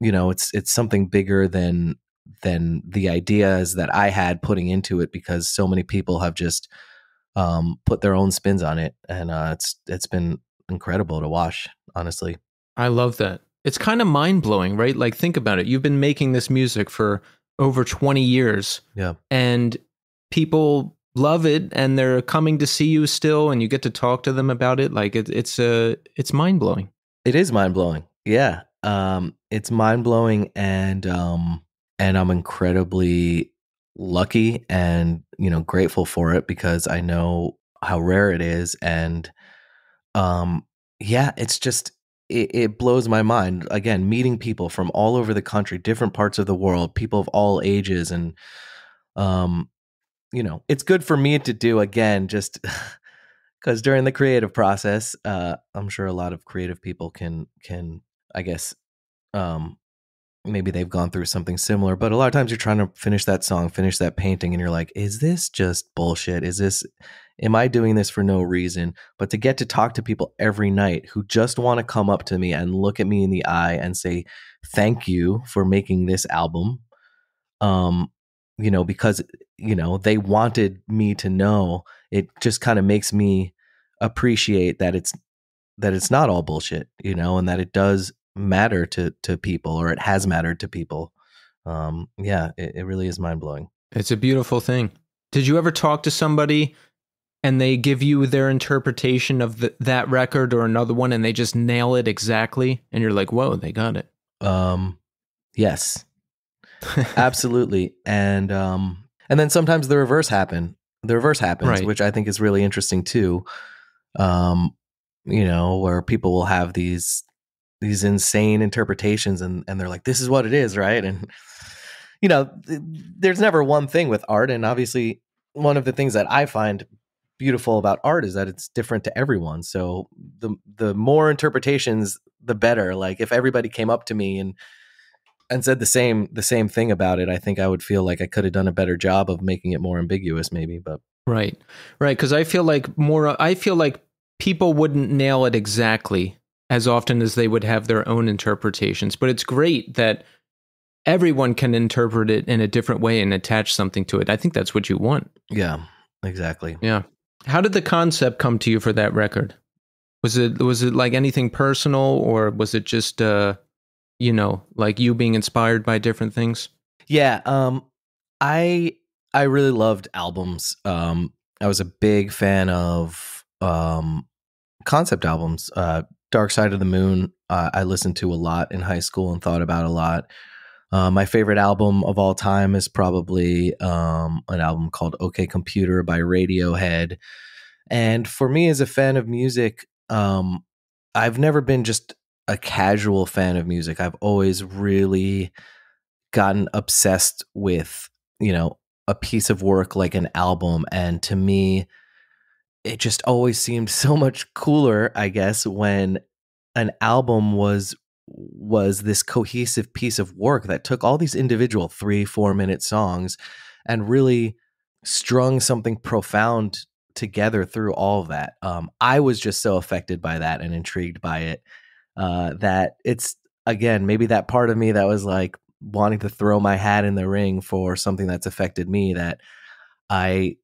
it's something bigger than the ideas that I had putting into it, because so many people have just put their own spins on it, and it's been incredible to watch, honestly. I love that. It's kind of mind-blowing, right? Like, think about it. You've been making this music for over 20 years. Yeah. And people love it, and they're coming to see you still, and you get to talk to them about it. Like, it's mind-blowing. It is mind-blowing. Yeah. It's mind-blowing, and I'm incredibly lucky and, grateful for it, because I know how rare it is. And it's just, it blows my mind. Again, meeting people from all over the country, different parts of the world, people of all ages. And, it's good for me to do, again, just because during the creative process, I'm sure a lot of creative people can, I guess, maybe they've gone through something similar, but a lot of times you're trying to finish that song, finish that painting, and you're like, is this just bullshit? Am I doing this for no reason? But to get to talk to people every night who just want to come up to me and look at me in the eye and say, thank you for making this album. Because, they wanted me to know, it just kind of makes me appreciate that it's not all bullshit, and that it does matter to people, or it has mattered to people. Yeah, it really is mind blowing. It's a beautiful thing. Did you ever talk to somebody and they give you their interpretation of that record or another one, and they just nail it exactly, and you're like, whoa, they got it? Yes, absolutely. And then sometimes the reverse happens, right, which I think is really interesting too. Where people will have these insane interpretations, and they're like, this is what it is, right? And there's never one thing with art, and obviously one of the things that I find beautiful about art is that it's different to everyone. So the more interpretations, the better. Like if everybody came up to me and said the same thing about it, I think I would feel like I could have done a better job of making it more ambiguous, maybe. But right, because I feel like people wouldn't nail it exactly as often as they would have their own interpretations. But it's great that everyone can interpret it in a different way and attach something to it. I think that's what you want. Yeah, exactly. Yeah. How did the concept come to you for that record? Was it like anything personal, or was it just like you being inspired by different things? Yeah, I really loved albums. I was a big fan of concept albums. Dark Side of the Moon, I listened to a lot in high school and thought about a lot. My favorite album of all time is probably an album called OK Computer by Radiohead. And for me, as a fan of music, I've never been just a casual fan of music. I've always really gotten obsessed with, a piece of work like an album. And to me, it just always seemed so much cooler, I guess, when an album was this cohesive piece of work that took all these individual 3-4 minute songs and really strung something profound together through all of that. I was just so affected by that and intrigued by it, that it's, again, maybe that part of me that was like wanting to throw my hat in the ring for something that's affected me, that I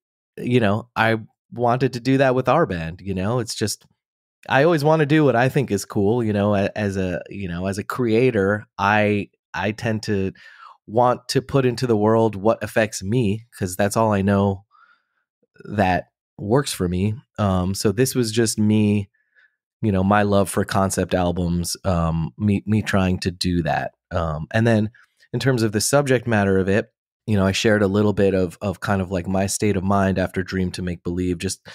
wanted to do that with our band. It's just, I always want to do what I think is cool. As a creator, I tend to want to put into the world what affects me, because that's all I know that works for me. So this was just me, my love for concept albums, me trying to do that. And then in terms of the subject matter of it, I shared a little bit of kind of like my state of mind after Dream to Make Believe, just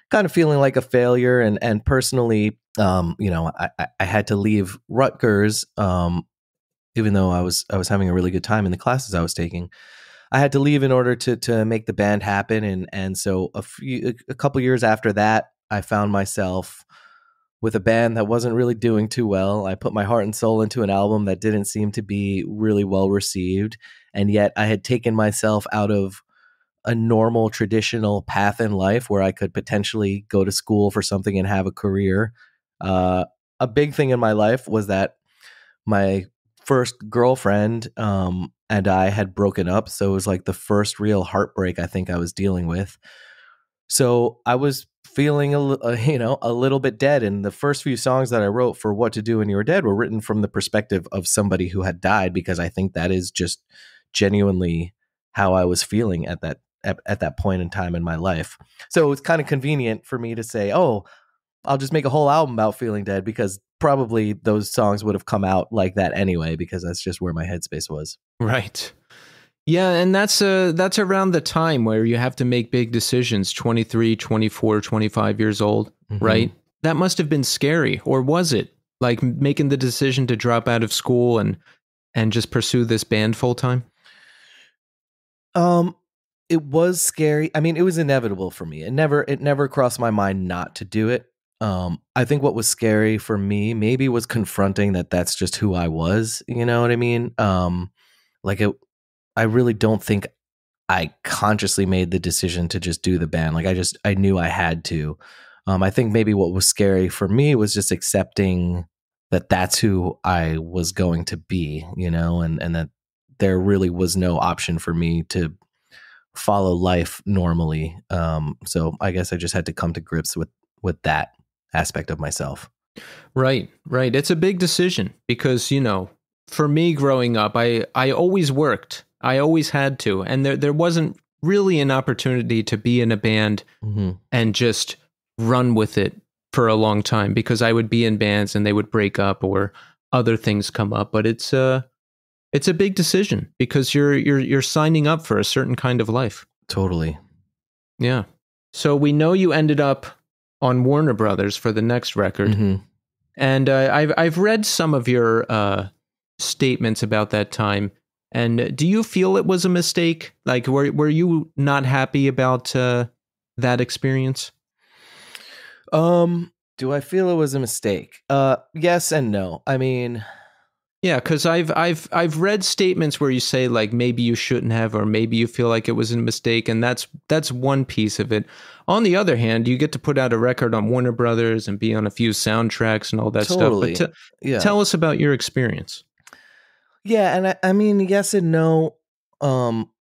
kind of feeling like a failure. And personally, I had to leave Rutgers, even though I was having a really good time in the classes I was taking. I had to leave in order to make the band happen. And so a couple years after that, I found myself with a band that wasn't really doing too well. I put my heart and soul into an album that didn't seem to be really well received. And yet I had taken myself out of a normal traditional path in life where I could potentially go to school for something and have a career. A big thing in my life was that my first girlfriend and I had broken up. So it was like the first real heartbreak I think I was dealing with. So I was feeling a little bit dead. And the first few songs that I wrote for What to Do When You Were Dead were written from the perspective of somebody who had died, because I think that is just genuinely how I was feeling at that point in time in my life. So it's kind of convenient for me to say, oh, I'll just make a whole album about feeling dead, because probably those songs would have come out like that anyway, because that's just where my headspace was. Right. Yeah, and that's around the time where you have to make big decisions, 23, 24, 25 years old, mm-hmm. right? That must have been scary, or was it? Like making the decision to drop out of school and just pursue this band full time? It was scary. I mean, it was inevitable for me. It never crossed my mind not to do it. I think what was scary for me maybe was confronting that that's just who I was. You know what I mean? I really don't think I consciously made the decision to just do the band. Like I knew I had to. I think maybe what was scary for me was just accepting that that's who I was going to be, and that there really was no option for me to follow life normally. So I guess I just had to come to grips with that aspect of myself. Right, right. It's a big decision because, for me growing up, I always worked. I always had to. And there wasn't really an opportunity to be in a band Mm-hmm. and just run with it for a long time because I would be in bands and they would break up or other things come up. But it's a big decision because you're signing up for a certain kind of life. Totally. Yeah. So we know you ended up on Warner Brothers for the next record. Mm-hmm. And I've read some of your statements about that time. And do you feel it was a mistake? Like, were you not happy about that experience? Do I feel it was a mistake? Yes and no. I mean, Yeah, because I've read statements where you say like maybe you shouldn't have, or maybe you feel like it was a mistake, and that's one piece of it. On the other hand, you get to put out a record on Warner Brothers and be on a few soundtracks and all that totally. stuff. But Yeah. tell us about your experience. Yeah, and I mean, yes and no.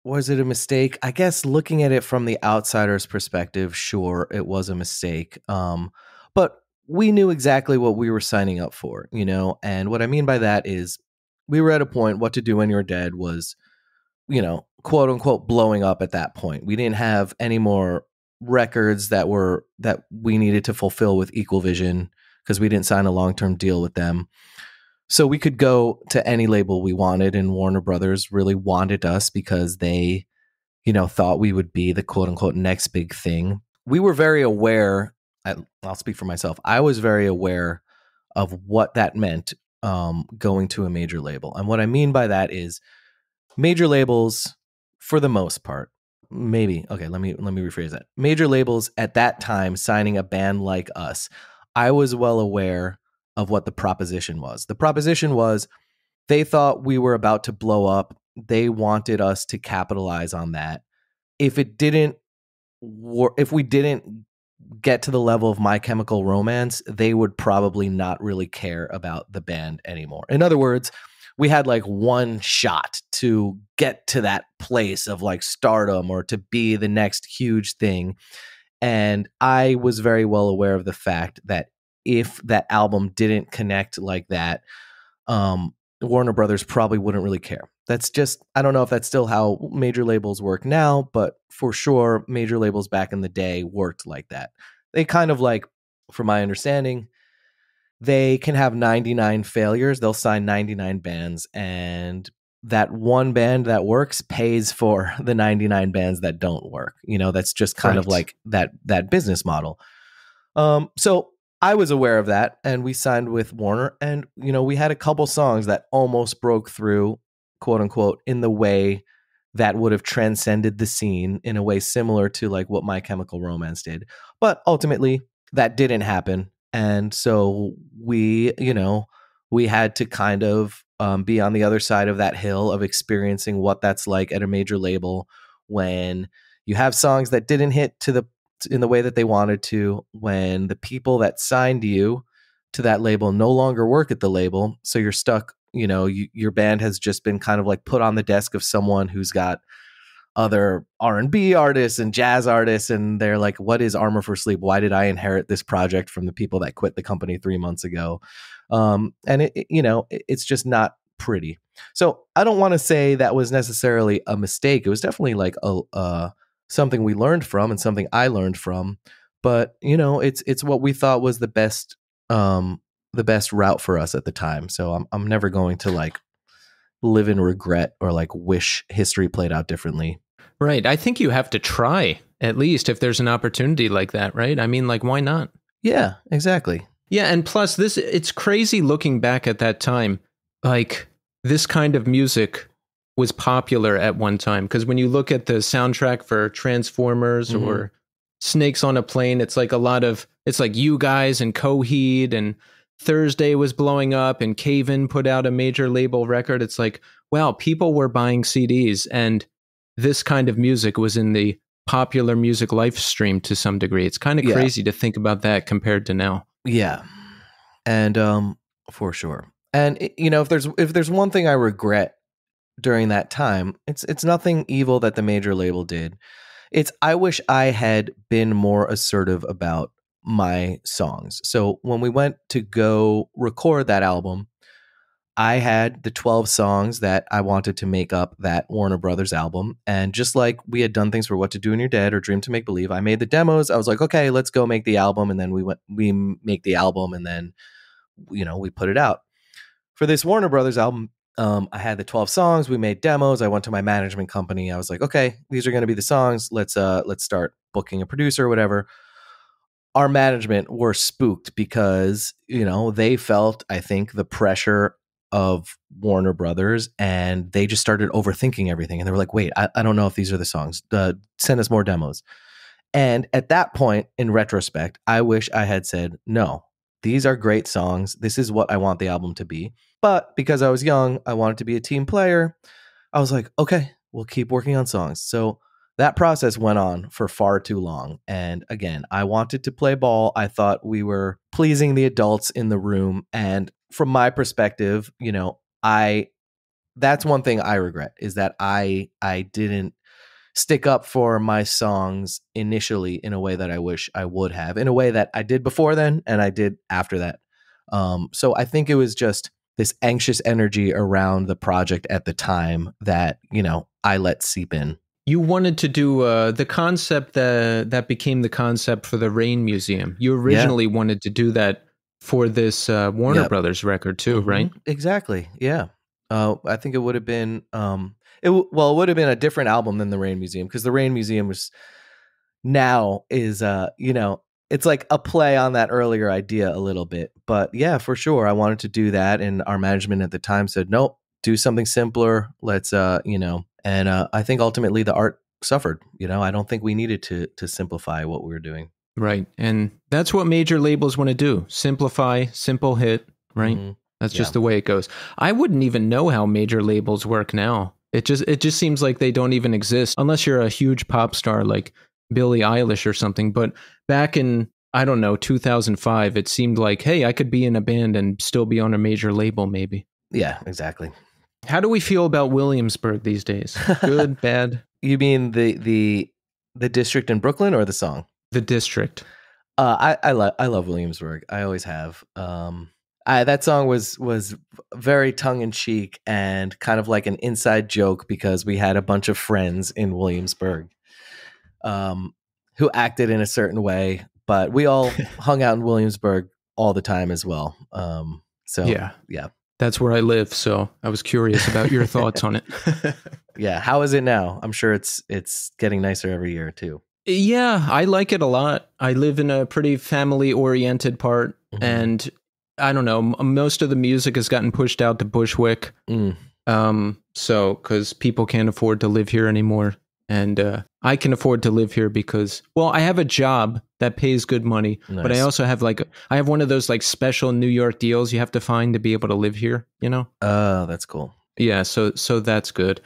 Was it a mistake? I guess looking at it from the outsider's perspective, sure, it was a mistake. But we knew exactly what we were signing up for, and what I mean by that is we were at a point. What to Do When You're Dead was, quote unquote, blowing up at that point. We didn't have any more records that we needed to fulfill with Equal Vision because we didn't sign a long-term deal with them. So we could go to any label we wanted, and Warner Brothers really wanted us because they, thought we would be the quote unquote next big thing. We were very aware. I'll speak for myself. I was very aware of what that meant, going to a major label. And what I mean by that is major labels, for the most part, maybe, okay, let me rephrase that. Major labels at that time signing a band like us, I was well aware of what the proposition was. The proposition was they thought we were about to blow up. They wanted us to capitalize on that. If we didn't get to the level of My Chemical Romance, they would probably not really care about the band anymore. In other words, we had like one shot to get to that place of like stardom or to be the next huge thing. And I was very well aware of the fact that if that album didn't connect like that, Warner Brothers probably wouldn't really care. That's just, I don't know if that's still how major labels work now, but for sure, major labels back in the day worked like that. They kind of like, from my understanding, they can have 99 failures. They'll sign 99 bands, and that one band that works pays for the 99 bands that don't work. That's just kind of like that business model. So I was aware of that, and we signed with Warner, and we had a couple songs that almost broke through, quote unquote, in the way that would have transcended the scene in a way similar to like what My Chemical Romance did. But ultimately that didn't happen. And so we had to kind of be on the other side of that hill of experiencing what that's like at a major label when you have songs that didn't hit in the way that they wanted to, when the people that signed you to that label no longer work at the label. So you're stuck, your band has just been kind of like put on the desk of someone who's got other R&B artists and jazz artists, and they're like, what is Armor for Sleep? Why did I inherit this project from the people that quit the company 3 months ago? And it's just not pretty. So I don't want to say that was necessarily a mistake. It was definitely like something we learned from and something I learned from, but it's what we thought was the best route for us at the time. So I'm never going to like live in regret or like wish history played out differently. Right. I think you have to try, at least if there's an opportunity like that, right? I mean, like, why not? Yeah, exactly. Yeah, and plus it's crazy looking back at that time. Like, this kind of music was popular at one time, because when you look at the soundtrack for Transformers or Snakes on a Plane, it's like it's like You Guys and Coheed, and Thursday was blowing up, and Cave-In put out a major label record. It's like, wow, people were buying CDs, and this kind of music was in the popular music live stream to some degree. It's kind of crazy to think about that compared to now. Yeah. And for sure. And if there's one thing I regret during that time, it's nothing evil that the major label did. I wish I had been more assertive about my songs. So when we went to go record that album, I had the 12 songs that I wanted to make up that Warner Brothers album. And just like we had done things for What to Do When You're Dead or Dream to Make Believe, I made the demos. I was like, okay, let's go make the album. And then we make the album, and then, we put it out. For this Warner Brothers album, I had the 12 songs. We made demos. I went to my management company. I was like, okay, these are going to be the songs. Let's start booking a producer or whatever. Our management were spooked because, they felt, I think, the pressure of Warner Brothers, and they just started overthinking everything. And they were like, wait, I don't know if these are the songs. Send us more demos. And at that point, in retrospect, I wish I had said, no, these are great songs. This is what I want the album to be. But because I was young, I wanted to be a team player. I was like, okay, we'll keep working on songs. So that process went on for far too long. And again, I wanted to play ball. I thought we were pleasing the adults in the room. And from my perspective, that's one thing I regret, is that I didn't stick up for my songs initially in a way that I wish I would have, in a way that I did before then and I did after that. So I think it was just this anxious energy around the project at the time that, I let seep in. You wanted to do the concept that became the concept for the Rain Museum. You originally wanted to do that for this Warner Brothers record too, right? Exactly. Yeah. I think it would have been it would have been a different album than the Rain Museum, because the Rain Museum is it's like a play on that earlier idea a little bit. But yeah, for sure, I wanted to do that, and our management at the time said, nope, do something simpler. Let's and I think ultimately the art suffered. I don't think we needed to simplify what we were doing. Right. And that's what major labels want to do. Simplify, simple hit, right? Mm-hmm. That's just the way it goes. I wouldn't even know how major labels work now. It just seems like they don't even exist unless you're a huge pop star like Billie Eilish or something. But back in, I don't know, 2005, it seemed like, hey, I could be in a band and still be on a major label maybe. Yeah, exactly. How do we feel about Williamsburg these days? Good, bad? You mean the district in Brooklyn or the song? The district. I love Williamsburg. I always have. That song was very tongue in cheek and kind of like an inside joke, because we had a bunch of friends in Williamsburg, who acted in a certain way, but we all hung out in Williamsburg all the time as well. Yeah, that's where I live. So I was curious about your thoughts on it. Yeah, how is it now? I'm sure it's getting nicer every year too. Yeah, I like it a lot. I live in a pretty family-oriented part, and I don't know, most of the music has gotten pushed out to Bushwick. So, because people can't afford to live here anymore, and I can afford to live here because, well, I have a job that pays good money, but I also have I have one of those like special New York deals you have to find to be able to live here, Oh, that's cool. Yeah, so that's good.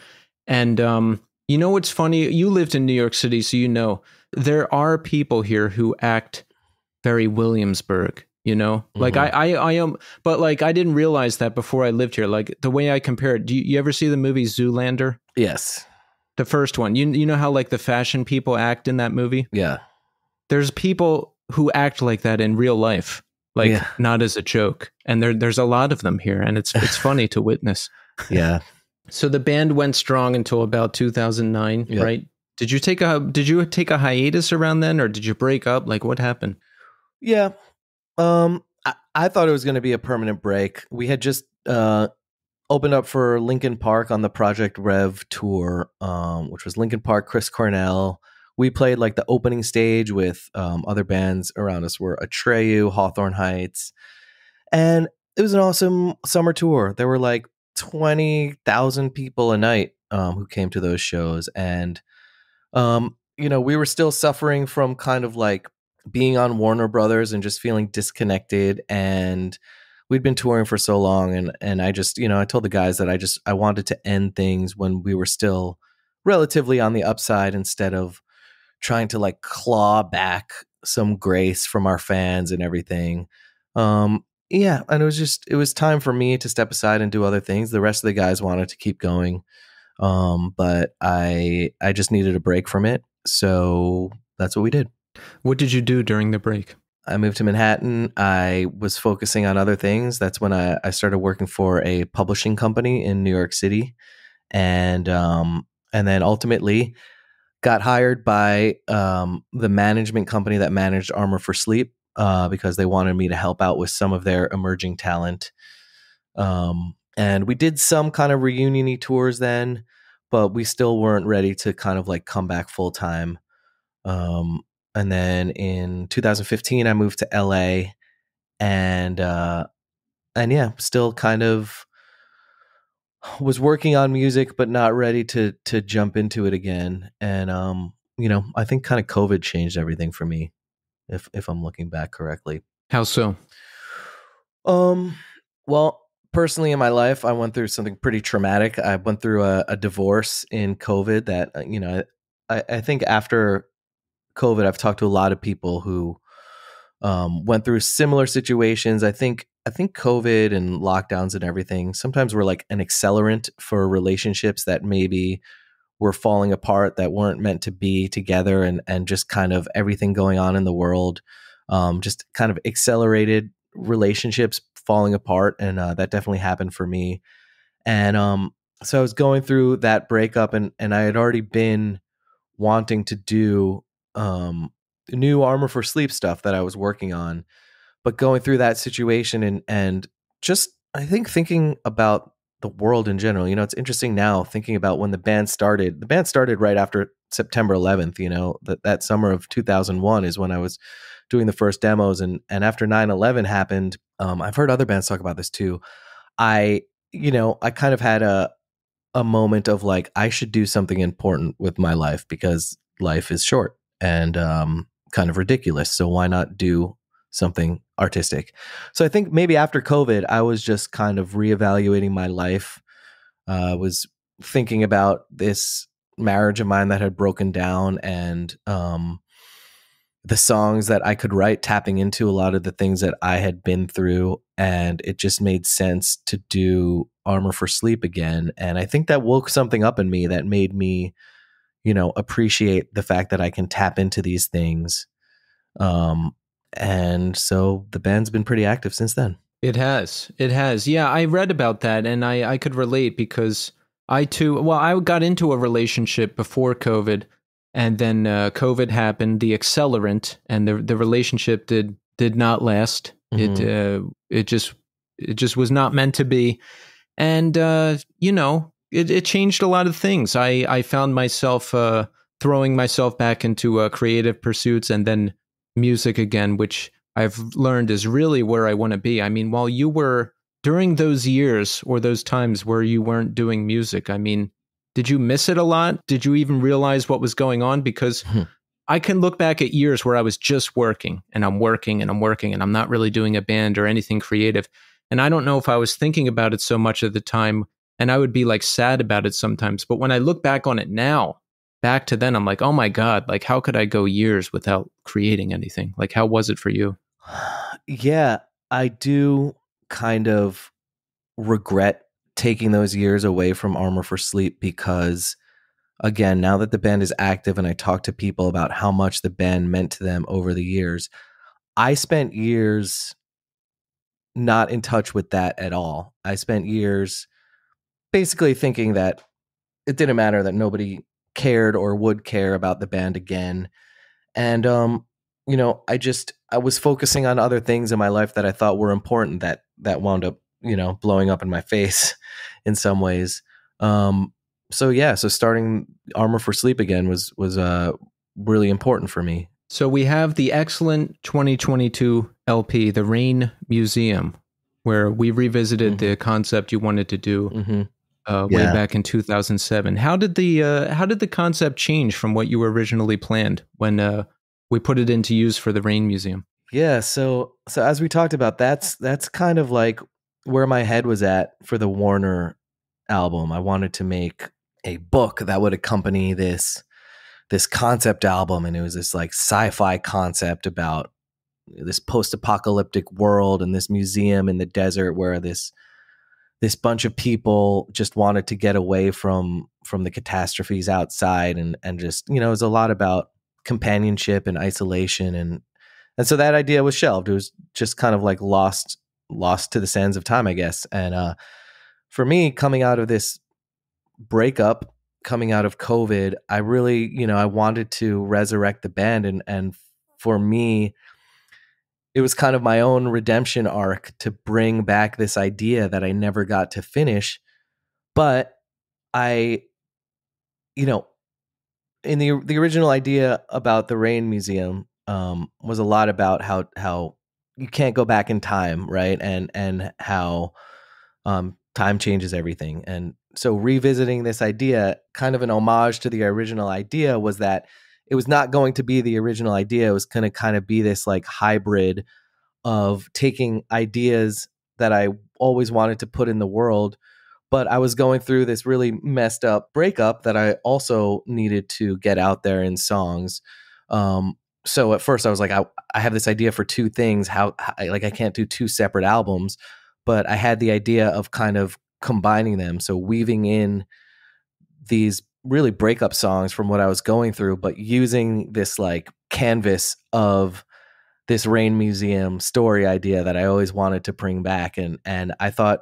And what's funny? You lived in New York City, so there are people here who act very Williamsburg, Like I am, but like I didn't realize that before I lived here. Like the way I compare it, do you ever see the movie Zoolander? Yes. The first one. You know how like the fashion people act in that movie? Yeah. There's people who act like that in real life, like not as a joke. And there's a lot of them here, and it's funny to witness. Yeah. So the band went strong until about 2009, right? Did you take a hiatus around then, or did you break up? Like what happened? Yeah. I thought it was going to be a permanent break. We had just opened up for Linkin Park on the Project Rev tour, which was Linkin Park, Chris Cornell. We played like the opening stage with other bands around us were Atreyu, Hawthorne Heights. And it was an awesome summer tour. There were like 20,000 people a night who came to those shows. And, we were still suffering from kind of like being on Warner Brothers and just feeling disconnected. And we'd been touring for so long. And I just, I told the guys that I wanted to end things when we were still relatively on the upside, instead of trying to like claw back some grace from our fans and everything. Yeah, and it was time for me to step aside and do other things. The rest of the guys wanted to keep going, but I just needed a break from it. So that's what we did. What did you do during the break? I moved to Manhattan. I was focusing on other things. That's when I started working for a publishing company in New York City, and then ultimately got hired by the management company that managed Armor for Sleep because they wanted me to help out with some of their emerging talent. And we did some kind of reunion-y tours then, but we still weren't ready to kind of like come back full time. And then in 2015, I moved to LA, and yeah, still kind of was working on music, but not ready to jump into it again. And I think kind of COVID changed everything for me, if I'm looking back correctly. How so? Well, personally in my life, I went through something pretty traumatic. I went through a divorce in COVID that, I think after COVID, I've talked to a lot of people who went through similar situations. I think COVID and lockdowns and everything sometimes were like an accelerant for relationships that maybe were falling apart, that weren't meant to be together, and just kind of everything going on in the world just kind of accelerated relationships falling apart. And that definitely happened for me. And so I was going through that breakup, and I had already been wanting to do new Armor for Sleep stuff that I was working on, but going through that situation and just, I think, thinking about the world in general. It's interesting now thinking about when the band started. The band started right after September 11th, that summer of 2001 is when I was doing the first demos. And after 9/11 happened, I've heard other bands talk about this too. I kind of had a moment of like, I should do something important with my life because life is short and kind of ridiculous. So why not do something artistic? So I think maybe after COVID, I was just kind of reevaluating my life. Was thinking about this marriage of mine that had broken down, and the songs that I could write, tapping into a lot of the things that I had been through. And it just made sense to do Armor for Sleep again. And I think that woke something up in me that made me, appreciate the fact that I can tap into these things. And so the band's been pretty active since then. It has. Yeah, I read about that, and I could relate because I got into a relationship before COVID, and then COVID happened, the accelerant, and the relationship did not last. Mm-hmm. It just was not meant to be. And, it changed a lot of things. I found myself throwing myself back into creative pursuits and then music again, which I've learned is really where I want to be. I mean, while you were during those years or those times where you weren't doing music, I mean, did you miss it a lot? Did you even realize what was going on? Because I can look back at years where I was just working and I'm working and I'm working and I'm not really doing a band or anything creative. And I don't know if I was thinking about it so much at the time, and I would be like sad about it sometimes. But when I look back on it now, back to then, I'm like, oh my God, like how could I go years without creating anything? Like, how was it for you? Yeah, I do kind of regret taking those years away from Armor for Sleep because, again, now that the band is active and I talk to people about how much the band meant to them over the years, I spent years not in touch with that at all. I spent years basically thinking that it didn't matter, that nobody cared or would care about the band again. And, I was focusing on other things in my life that I thought were important that wound up, blowing up in my face in some ways. So starting Armor for Sleep again was really important for me. So we have the excellent 2022 LP, The Rain Museum, where we revisited the concept you wanted to do way back in 2007. How did the concept change from what you were originally planned when we put it into use for the Rain Museum? Yeah, so as we talked about, that's kind of like where my head was at for the Warner album. I wanted to make a book that would accompany this concept album, and it was this like sci-fi concept about this post-apocalyptic world and this museum in the desert where this bunch of people just wanted to get away from the catastrophes outside, and just, it was a lot about companionship and isolation, and And so that idea was shelved. It was just kind of like lost to the sands of time, I guess. And for me, coming out of this breakup, coming out of COVID, I really, I wanted to resurrect the band. And for me, it was kind of my own redemption arc to bring back this idea that I never got to finish. But I, you know, in the original idea about the Rain Museum, was a lot about how you can't go back in time, right? And how time changes everything. And so revisiting this idea, kind of an homage to the original idea, was that it was not going to be the original idea. It was going to kind of be this like hybrid of taking ideas that I always wanted to put in the world, but I was going through this really messed up breakup that I also needed to get out there in songs. So at first I was like, I have this idea for two things. Like I can't do two separate albums, but I had the idea of kind of combining them. So weaving in these really breakup songs from what I was going through, but using this like canvas of this Rain Museum story idea that I always wanted to bring back. And I thought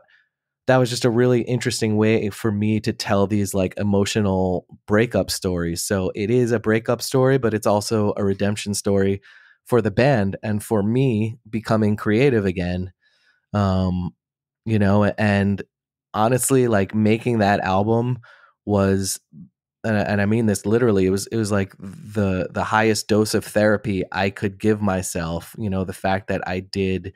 that was just a really interesting way for me to tell these like emotional breakup stories. So it is a breakup story, but it's also a redemption story for the band and for me becoming creative again. And honestly, like making that album was, and I mean this literally, it was like the highest dose of therapy I could give myself. The fact that I did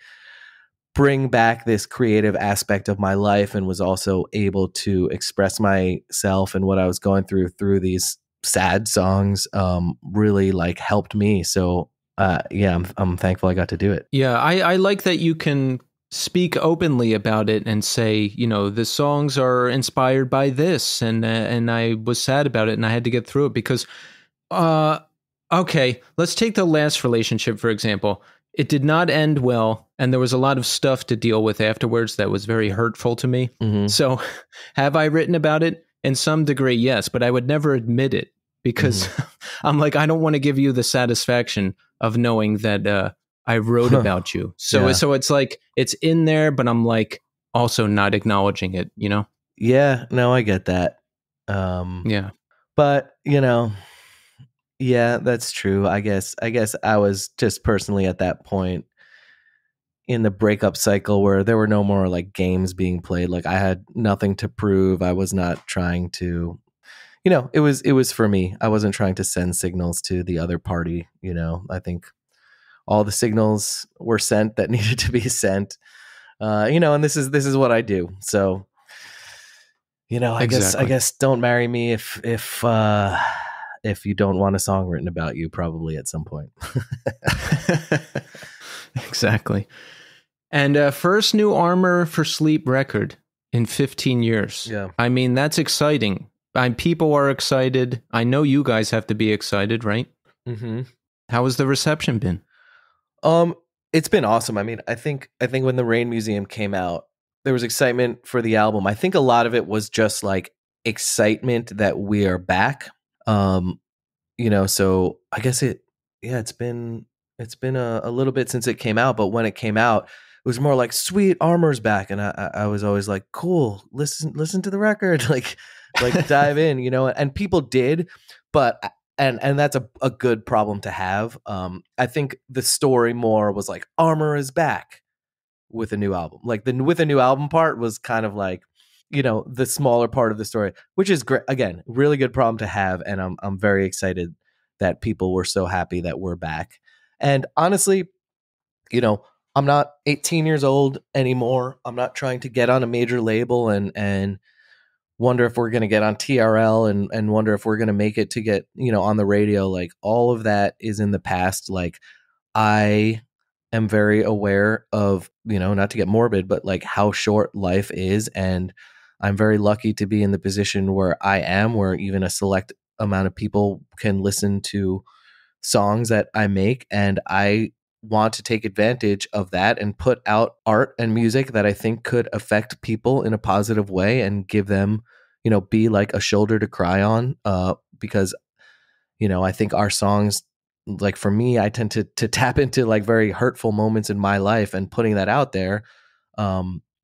bring back this creative aspect of my life and was also able to express myself and what I was going through these sad songs, really like helped me. So I'm thankful I got to do it. Yeah, I like that you can speak openly about it and say, the songs are inspired by this, and I was sad about it and I had to get through it because, okay, let's take the last relationship, for example. It did not end well, and there was a lot of stuff to deal with afterwards that was very hurtful to me. Mm-hmm. So have I written about it? In some degree, yes, but I would never admit it because I'm like, I don't want to give you the satisfaction of knowing that I wrote about you. So so it's like, it's in there, but I'm like also not acknowledging it, Yeah, no, I get that. Yeah. But, yeah, that's true. I guess I was just personally at that point in the breakup cycle where there were no more like games being played. Like I had nothing to prove. I was not trying to, it was for me. I wasn't trying to send signals to the other party. I think all the signals were sent that needed to be sent. And this is what I do. So, I guess don't marry me if you don't want a song written about you, probably at some point. Exactly. And first new Armor for Sleep record in 15 years. Yeah. I mean, that's exciting. People are excited. I know you guys have to be excited, right? Mm-hmm. How has the reception been? It's been awesome. I mean, I think when the Rain Museum came out, there was excitement for the album. I think a lot of it was just like excitement that we are back. So I guess it's been a little bit since it came out, but when it came out, it was more like, sweet, Armor's back. And I was always like, cool, listen to the record, like dive in, and people did, but, and that's a good problem to have. I think the story more was like, Armor is back with a new album. Like with a new album part was kind of like, the smaller part of the story, which is great. Again, really good problem to have. And I'm very excited that people were so happy that we're back. And honestly, I'm not 18 years old anymore. I'm not trying to get on a major label and wonder if we're going to get on TRL and wonder if we're going to make it to get, on the radio. Like all of that is in the past. Like I am very aware of, not to get morbid, but like how short life is. And I'm very lucky to be in the position where I am, where even a select amount of people can listen to songs that I make. And I want to take advantage of that and put out art and music that I think could affect people in a positive way and give them, be like a shoulder to cry on. Because, I think our songs like for me, I tend to tap into like very hurtful moments in my life and putting that out there.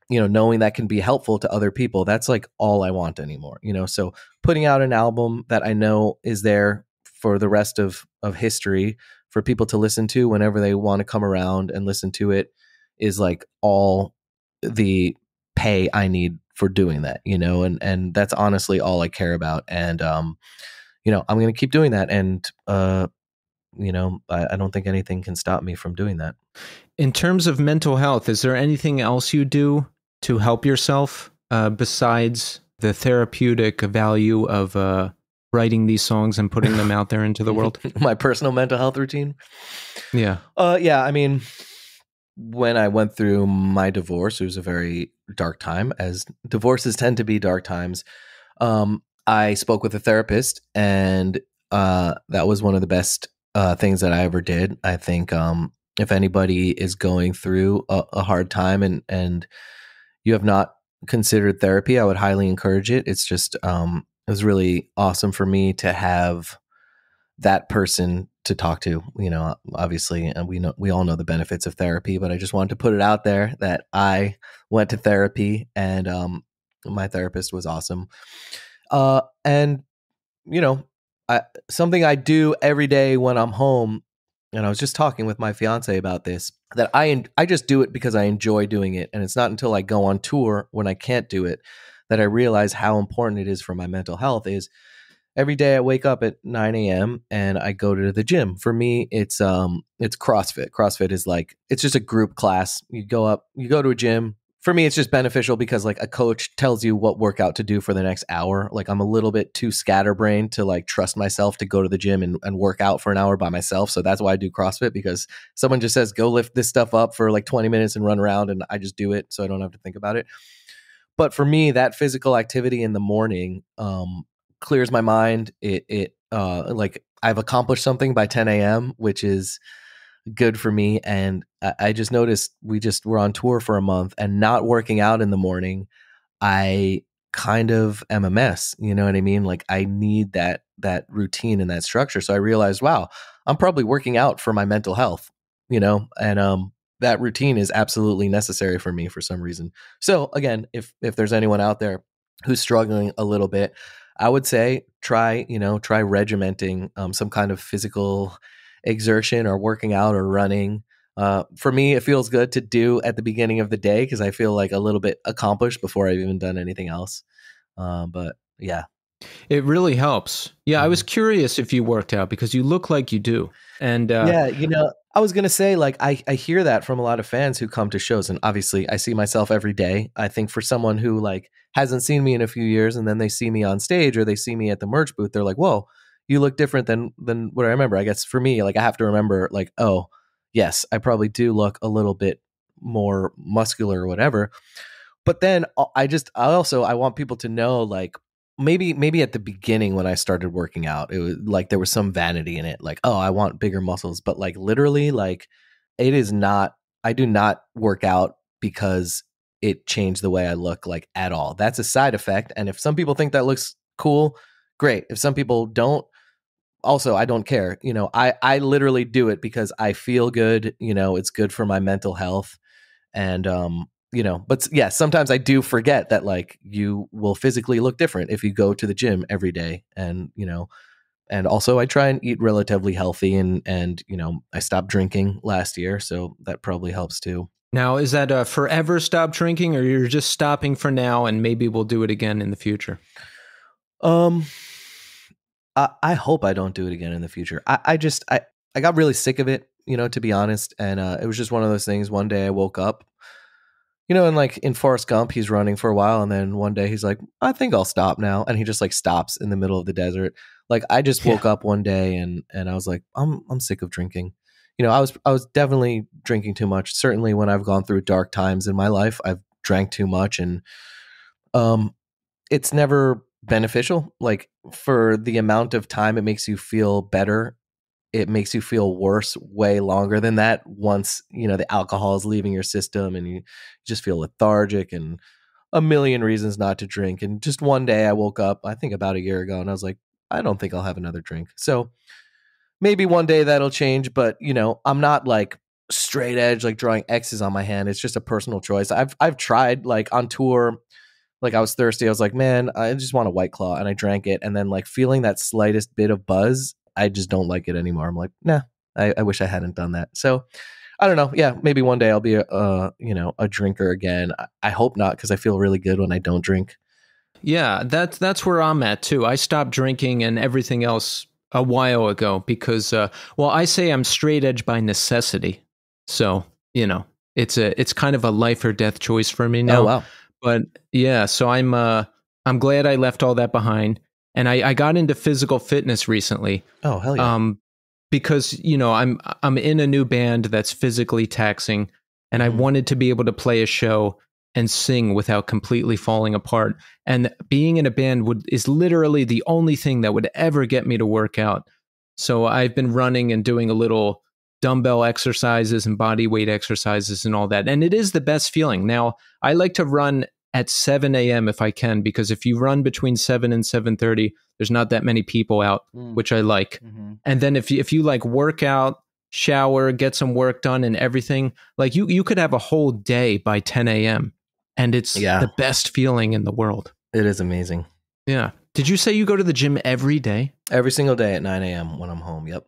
Knowing that can be helpful to other people, that's like all I want anymore. So putting out an album that I know is there for the rest of history for people to listen to whenever they want to come around and listen to it is like all the pay I need for doing that, and that's honestly all I care about. And, I'm going to keep doing that. And, I don't think anything can stop me from doing that. In terms of mental health, is there anything else you do to help yourself besides the therapeutic value of writing these songs and putting them out there into the world? My personal mental health routine? Yeah. Yeah, I mean, when I went through my divorce, it was a very dark time, as divorces tend to be dark times. I spoke with a therapist, and that was one of the best things that I ever did. I think if anybody is going through a hard time and you have not considered therapy, I would highly encourage it. It's just it was really awesome for me to have that person to talk to. Obviously, and we all know the benefits of therapy, but I just wanted to put it out there that I went to therapy, and my therapist was awesome. And something I do every day when I'm home, and I was just talking with my fiance about this, that I just do it because I enjoy doing it. And it's not until I go on tour when I can't do it that I realize how important it is for my mental health. Is every day I wake up at 9 a.m. and I go to the gym. For me, it's CrossFit. CrossFit is like, it's just a group class. You go to a gym. For me, it's just beneficial because like a coach tells you what workout to do for the next hour. Like I'm a little bit too scatterbrained to like trust myself to go to the gym and work out for an hour by myself. So that's why I do CrossFit, because someone just says, go lift this stuff up for like 20 minutes and run around, and I just do it. So I don't have to think about it. But for me, that physical activity in the morning clears my mind. It like I've accomplished something by 10 a.m., which is good for me. And I just noticed we're on tour for a month, and not working out in the morning, I kind of am a mess. You know what I mean? Like I need that routine and that structure. So I realized, wow, I'm probably working out for my mental health, and that routine is absolutely necessary for me for some reason. So again, if there's anyone out there who's struggling a little bit, I would say try regimenting some kind of physical exertion or working out or running. For me, it feels good to do at the beginning of the day because I feel like a little bit accomplished before I've even done anything else. But yeah. It really helps. Yeah, I was curious if you worked out because you look like you do. And yeah, I was going to say, like, I hear that from a lot of fans who come to shows, and obviously I see myself every day. I think for someone who like hasn't seen me in a few years and then they see me on stage or they see me at the merch booth, they're like, whoa, you look different than what I remember. I guess for me, like I have to remember like, oh, yes, I probably do look a little bit more muscular or whatever. But then I want people to know, like, maybe at the beginning when I started working out, it was like there was some vanity in it, like, oh, I want bigger muscles. But like literally, like it is not, I do not work out because it changed the way I look, like at all. That's a side effect. And if some people think that looks cool, great. If some people don't, also, I don't care. I literally do it because I feel good. It's good for my mental health. And but yeah, sometimes I do forget that like you will physically look different if you go to the gym every day. And and also I try and eat relatively healthy, and I stopped drinking last year, so that probably helps too. Now, is that a forever stop drinking, or you're just stopping for now and maybe we'll do it again in the future? I hope I don't do it again in the future. I got really sick of it, to be honest. And it was just one of those things. One day I woke up, and like in Forrest Gump, he's running for a while, and then one day he's like, I think I'll stop now. And he just like stops in the middle of the desert. Like I just woke up one day and I was like, I'm sick of drinking. I was definitely drinking too much. Certainly when I've gone through dark times in my life, I've drank too much, and it's never beneficial. Like for the amount of time it makes you feel better, it makes you feel worse way longer than that once the alcohol is leaving your system, and you just feel lethargic and a million reasons not to drink. And just one day I woke up, I think about a year ago, and I was like, I don't think I'll have another drink. So maybe one day that'll change, but I'm not like straight edge, like drawing X's on my hand. It's just a personal choice. I've tried like on tour, like I was thirsty. I was like, man, I just want a White Claw, and I drank it, and then like feeling that slightest bit of buzz, I just don't like it anymore. I'm like, nah, I wish I hadn't done that. So I don't know. Yeah, maybe one day I'll be a drinker again. I hope not, because I feel really good when I don't drink. Yeah, that's where I'm at too. I stopped drinking and everything else a while ago because, I say I'm straight edge by necessity. So it's kind of a life or death choice for me now. Oh wow. But yeah, so I'm glad I left all that behind, and I got into physical fitness recently. Oh hell yeah. Because I'm in a new band that's physically taxing, and I wanted to be able to play a show and sing without completely falling apart. And being in a band is literally the only thing that would ever get me to work out. So I've been running and doing a little dumbbell exercises and body weight exercises and all that. And it is the best feeling. Now, I like to run at 7 a.m. if I can, because if you run between 7 and 7:30, there's not that many people out, which I like. Mm-hmm. And then if you like work out, shower, get some work done and everything, like you could have a whole day by 10 a.m. and it's the best feeling in the world. It is amazing. Yeah. Did you say you go to the gym every day? Every single day at 9 a.m. when I'm home. Yep.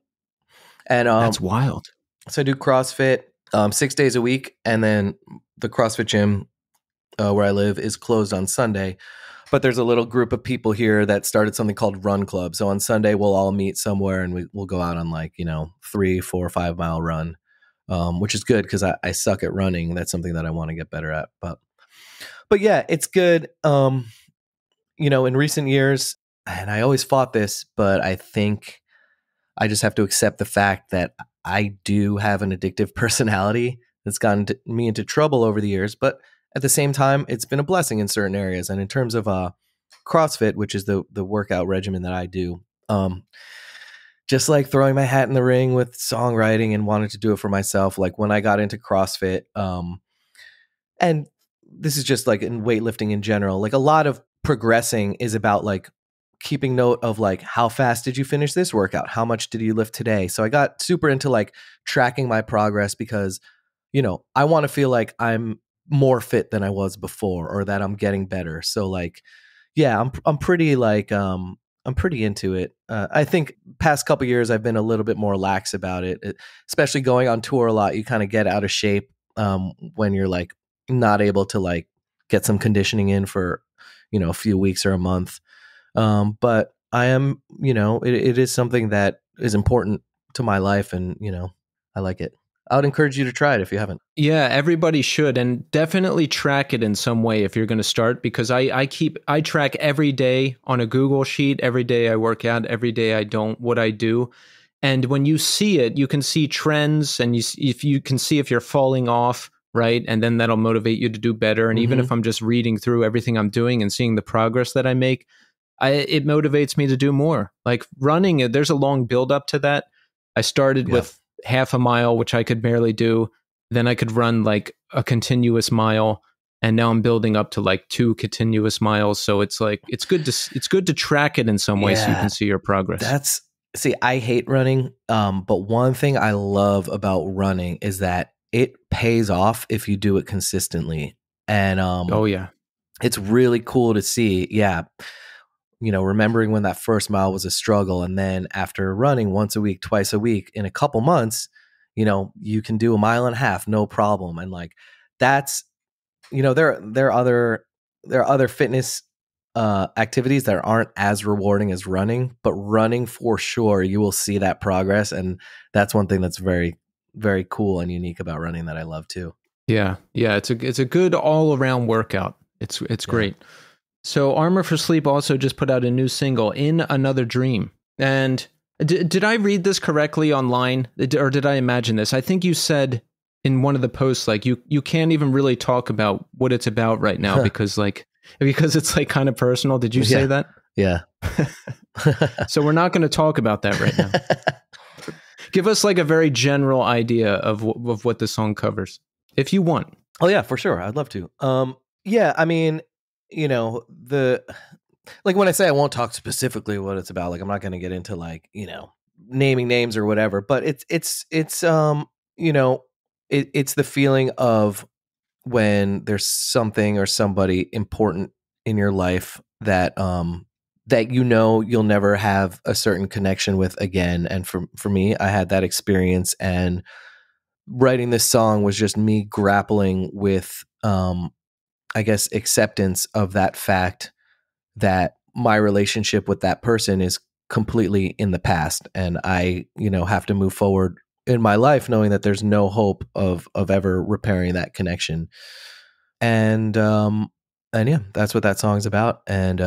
And that's wild. So I do CrossFit 6 days a week, and then the CrossFit gym where I live is closed on Sunday. But there's a little group of people here that started something called Run Club. So on Sunday we'll all meet somewhere and we'll go out on 3, 4, 5 mile run, which is good because I suck at running. That's something that I want to get better at. But yeah, it's good. In recent years, and I always fought this, but I think I just have to accept the fact that I do have an addictive personality that's gotten me into trouble over the years. But at the same time, it's been a blessing in certain areas. And in terms of CrossFit, which is the workout regimen that I do, just like throwing my hat in the ring with songwriting and wanting to do it for myself. Like when I got into CrossFit, and this is just like in weightlifting in general, like a lot of progressing is about like keeping note of like, how fast did you finish this workout? How much did you lift today? So I got super into like tracking my progress because, I want to feel like I'm more fit than I was before, or that I'm getting better. So like, yeah, I'm pretty like, I'm pretty into it. I think past couple years I've been a little bit more lax about it, especially going on tour a lot. You kind of get out of shape when you're like not able to like get some conditioning in for, a few weeks or a month. But I am, it is something that is important to my life, and, I like it. I would encourage you to try it if you haven't. Yeah, everybody should, and definitely track it in some way if you're going to start, because I track every day on a Google sheet. Every day I work out, every day I don't, what I do. And when you see it, you can see trends, and if you can see if you're falling off, right? And then that'll motivate you to do better. And even if I'm just reading through everything I'm doing and seeing the progress that I make, it motivates me to do more. Like running, there's a long build up to that. I started with half a mile, which I could barely do. Then I could run like a continuous mile, and now I'm building up to like 2 continuous miles. So it's like it's good to track it in some way so you can see your progress. I hate running, but one thing I love about running is that it pays off if you do it consistently. And it's really cool to see. Yeah. Remembering when that first mile was a struggle, and then after running once a week, twice a week, in a couple months, you can do a mile and a half, no problem. And like, that's, there are other fitness activities that aren't as rewarding as running, but running for sure, you will see that progress. And that's one thing that's very, very cool and unique about running that I love too. Yeah. Yeah. It's a good all around workout. It's great. So Armor for Sleep also just put out a new single, In Another Dream. And did I read this correctly online, or did I imagine this? I think you said in one of the posts, like you can't even really talk about what it's about right now because it's like kind of personal. Did you say that? Yeah. So we're not going to talk about that right now. Give us like a very general idea of what the song covers, if you want. Oh yeah, for sure. I'd love to. Yeah, I mean, like when I say I won't talk specifically what it's about, like I'm not going to get into like, naming names or whatever, but you know, it's the feeling of when there's something or somebody important in your life that that you'll never have a certain connection with again. And for me, I had that experience, and writing this song was just me grappling with I guess acceptance of that fact that my relationship with that person is completely in the past, and I, have to move forward in my life knowing that there's no hope of ever repairing that connection. And yeah, that's what that song's about. And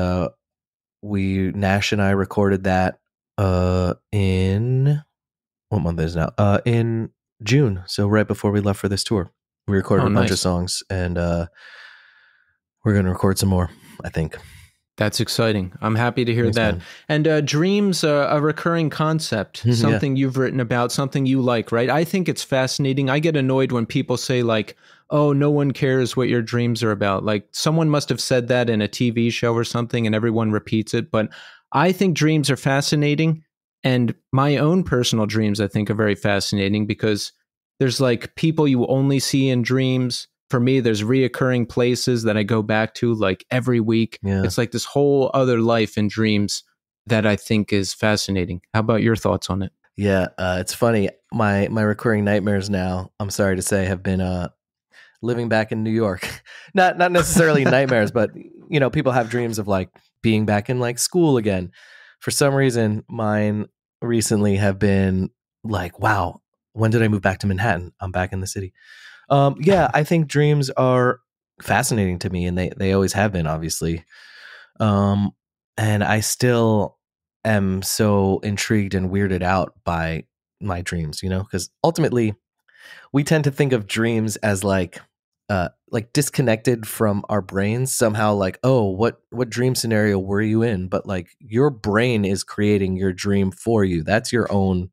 Nash and I recorded that in what month is it now? In June, so right before we left for this tour. We recorded a bunch of songs, and we're going to record some more, I think. That's exciting. I'm happy to hear that. Man. And dreams, a recurring concept, something you've written about, something you like, right? I think it's fascinating. I get annoyed when people say like, oh, no one cares what your dreams are about. Like someone must have said that in a TV show or something and everyone repeats it. But I think dreams are fascinating. And my own personal dreams, I think, are very fascinating because there's like people you only see in dreams. For me, there's reoccurring places that I go back to like every week. Yeah. It's like this whole other life in dreams that I think is fascinating. How about your thoughts on it? Yeah, it's funny. My recurring nightmares now, I'm sorry to say, have been living back in New York. Not necessarily nightmares, but people have dreams of like being back in like school again. For some reason, mine recently have been like, wow, when did I move back to Manhattan? I'm back in the city. Yeah, I think dreams are fascinating to me, and they always have been, obviously. And I still am so intrigued and weirded out by my dreams, because ultimately we tend to think of dreams as like disconnected from our brains somehow, like, oh, what dream scenario were you in? But like your brain is creating your dream for you. That's your own,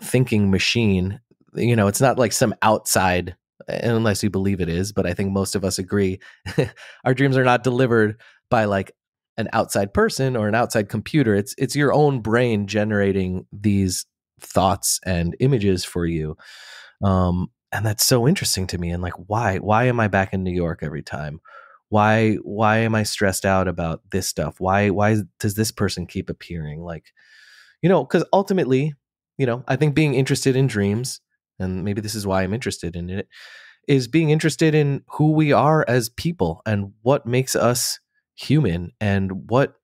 thinking machine. It's not like some outside, unless you believe it is, but I think most of us agree our dreams are not delivered by like an outside person or an outside computer. It's your own brain generating these thoughts and images for you. And that's so interesting to me. And like, why am I back in New York every time? Why am I stressed out about this stuff? Why does this person keep appearing? Like, because ultimately, I think being interested in dreams, and maybe this is why I'm interested in it, is being interested in who we are as people and what makes us human, and what,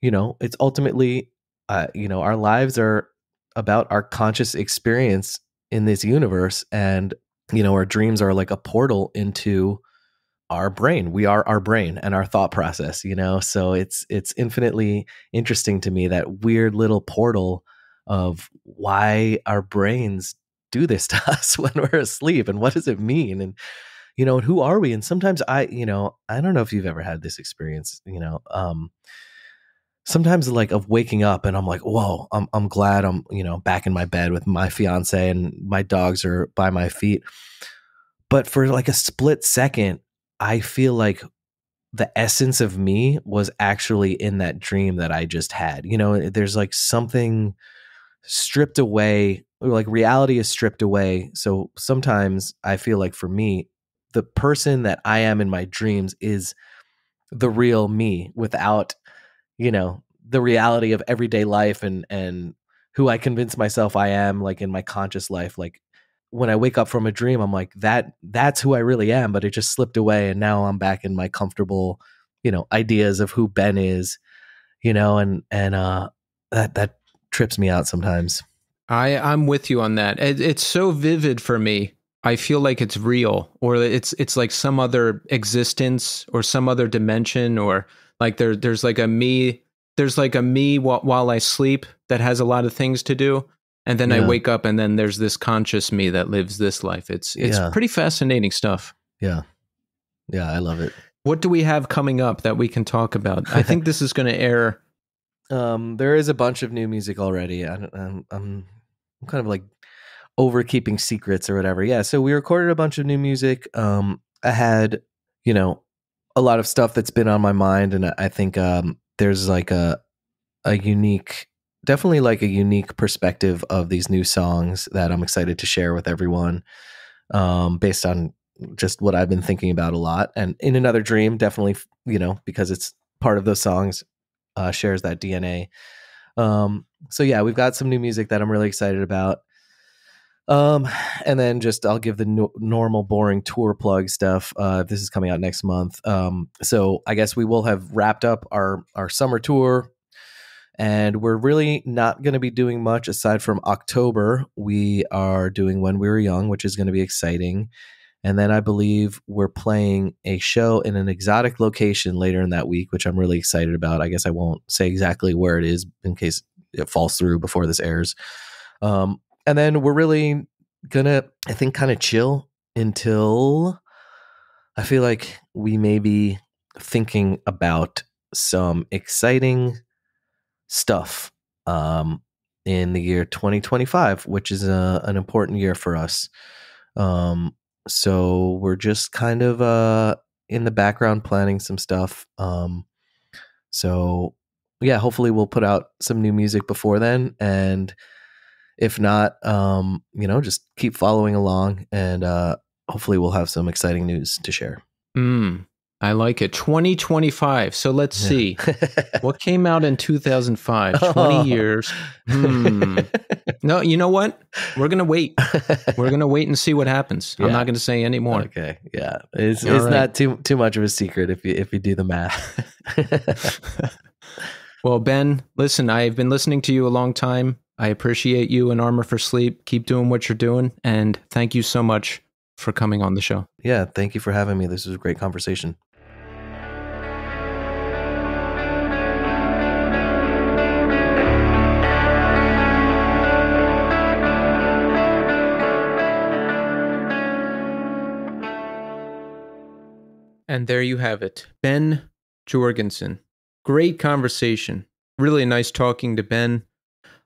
it's ultimately, our lives are about our conscious experience in this universe. And, our dreams are like a portal into our brain. We are our brain and our thought process, so it's infinitely interesting to me, that weird little portal of why our brains do this to us when we're asleep, and what does it mean, and and who are we? And sometimes I don't know if you've ever had this experience, sometimes like of waking up and I'm like, whoa, I'm glad I'm back in my bed with my fiance and my dogs are by my feet. But for like a split second, I feel like the essence of me was actually in that dream that I just had. There's like something stripped away, or like reality is stripped away. So sometimes I feel like for me, the person that I am in my dreams is the real me, without, the reality of everyday life and who I convince myself I am, like in my conscious life. Like when I wake up from a dream, I'm like, that's who I really am, but it just slipped away. And now I'm back in my comfortable, ideas of who Ben is, and that trips me out sometimes. I'm with you on that. It's so vivid for me. I feel like it's real, or it's like some other existence or some other dimension, or like there's like a me. There's like a me while I sleep that has a lot of things to do. And then I wake up and then there's this conscious me that lives this life. It's pretty fascinating stuff. Yeah. Yeah, I love it. What do we have coming up that we can talk about? I think this is going to air. There is a bunch of new music already. I'm kind of like over keeping secrets or whatever. Yeah, so we recorded a bunch of new music. I had, a lot of stuff that's been on my mind, and I think there's like a a unique, definitely like a unique perspective of these new songs that I'm excited to share with everyone, based on just what I've been thinking about a lot. And In Another Dream, definitely, because it's part of those songs, shares that DNA. So yeah, we've got some new music that I'm really excited about. And then just I'll give the normal boring tour plug stuff. This is coming out next month. So I guess we will have wrapped up our summer tour, and we're really not going to be doing much aside from October. We are doing When We Were Young, which is going to be exciting. And then I believe we're playing a show in an exotic location later in that week, which I'm really excited about. I guess I won't say exactly where it is in case it falls through before this airs. And then we're really gonna, I think, kind of chill until I feel like we may be thinking about some exciting stuff in the year 2025, which is an important year for us. So we're just kind of in the background planning some stuff. So yeah, hopefully we'll put out some new music before then, and if not, just keep following along, and hopefully we'll have some exciting news to share. I like it. 2025. So let's see. What came out in 2005? 20 years. No, you know what? We're going to wait. We're going to wait and see what happens. Yeah. I'm not going to say any more. Okay. Yeah. It's right. Not too much of a secret if you do the math. Well, Ben, listen, I've been listening to you a long time. I appreciate you and Armor for Sleep. Keep doing what you're doing. And thank you so much for coming on the show. Yeah, thank you for having me. This was a great conversation. And there you have it. Ben Jorgensen. Great conversation. Really nice talking to Ben.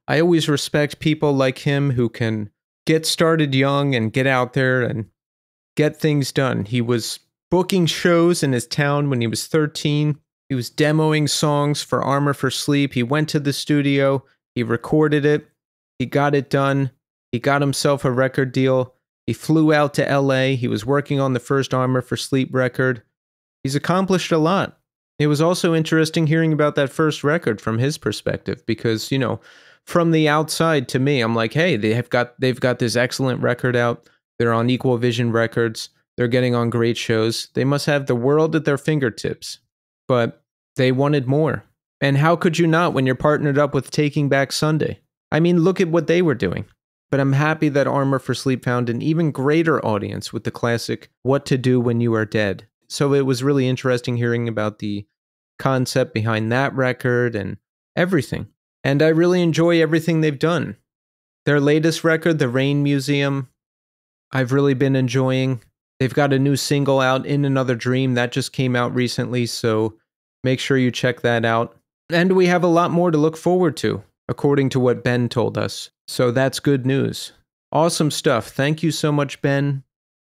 I always respect people like him who can get started young and get out there and get things done. He was booking shows in his town when he was 13. He was demoing songs for Armor for Sleep. He went to the studio. He recorded it. He got it done. He got himself a record deal. He flew out to LA. He was working on the first Armor for Sleep record. He's accomplished a lot. It was also interesting hearing about that first record from his perspective because, from the outside to me, I'm like, hey, they've got this excellent record out. They're on Equal Vision Records. They're getting on great shows. They must have the world at their fingertips. But they wanted more. And how could you not when you're partnered up with Taking Back Sunday? I mean, look at what they were doing. But I'm happy that Armor for Sleep found an even greater audience with the classic What to Do When You Are Dead. So it was really interesting hearing about the concept behind that record and everything. And I really enjoy everything they've done. Their latest record, The Rain Museum, I've really been enjoying. They've got a new single out, In Another Dream, that just came out recently, so make sure you check that out. And we have a lot more to look forward to, according to what Ben told us. So that's good news. Awesome stuff. Thank you so much, Ben,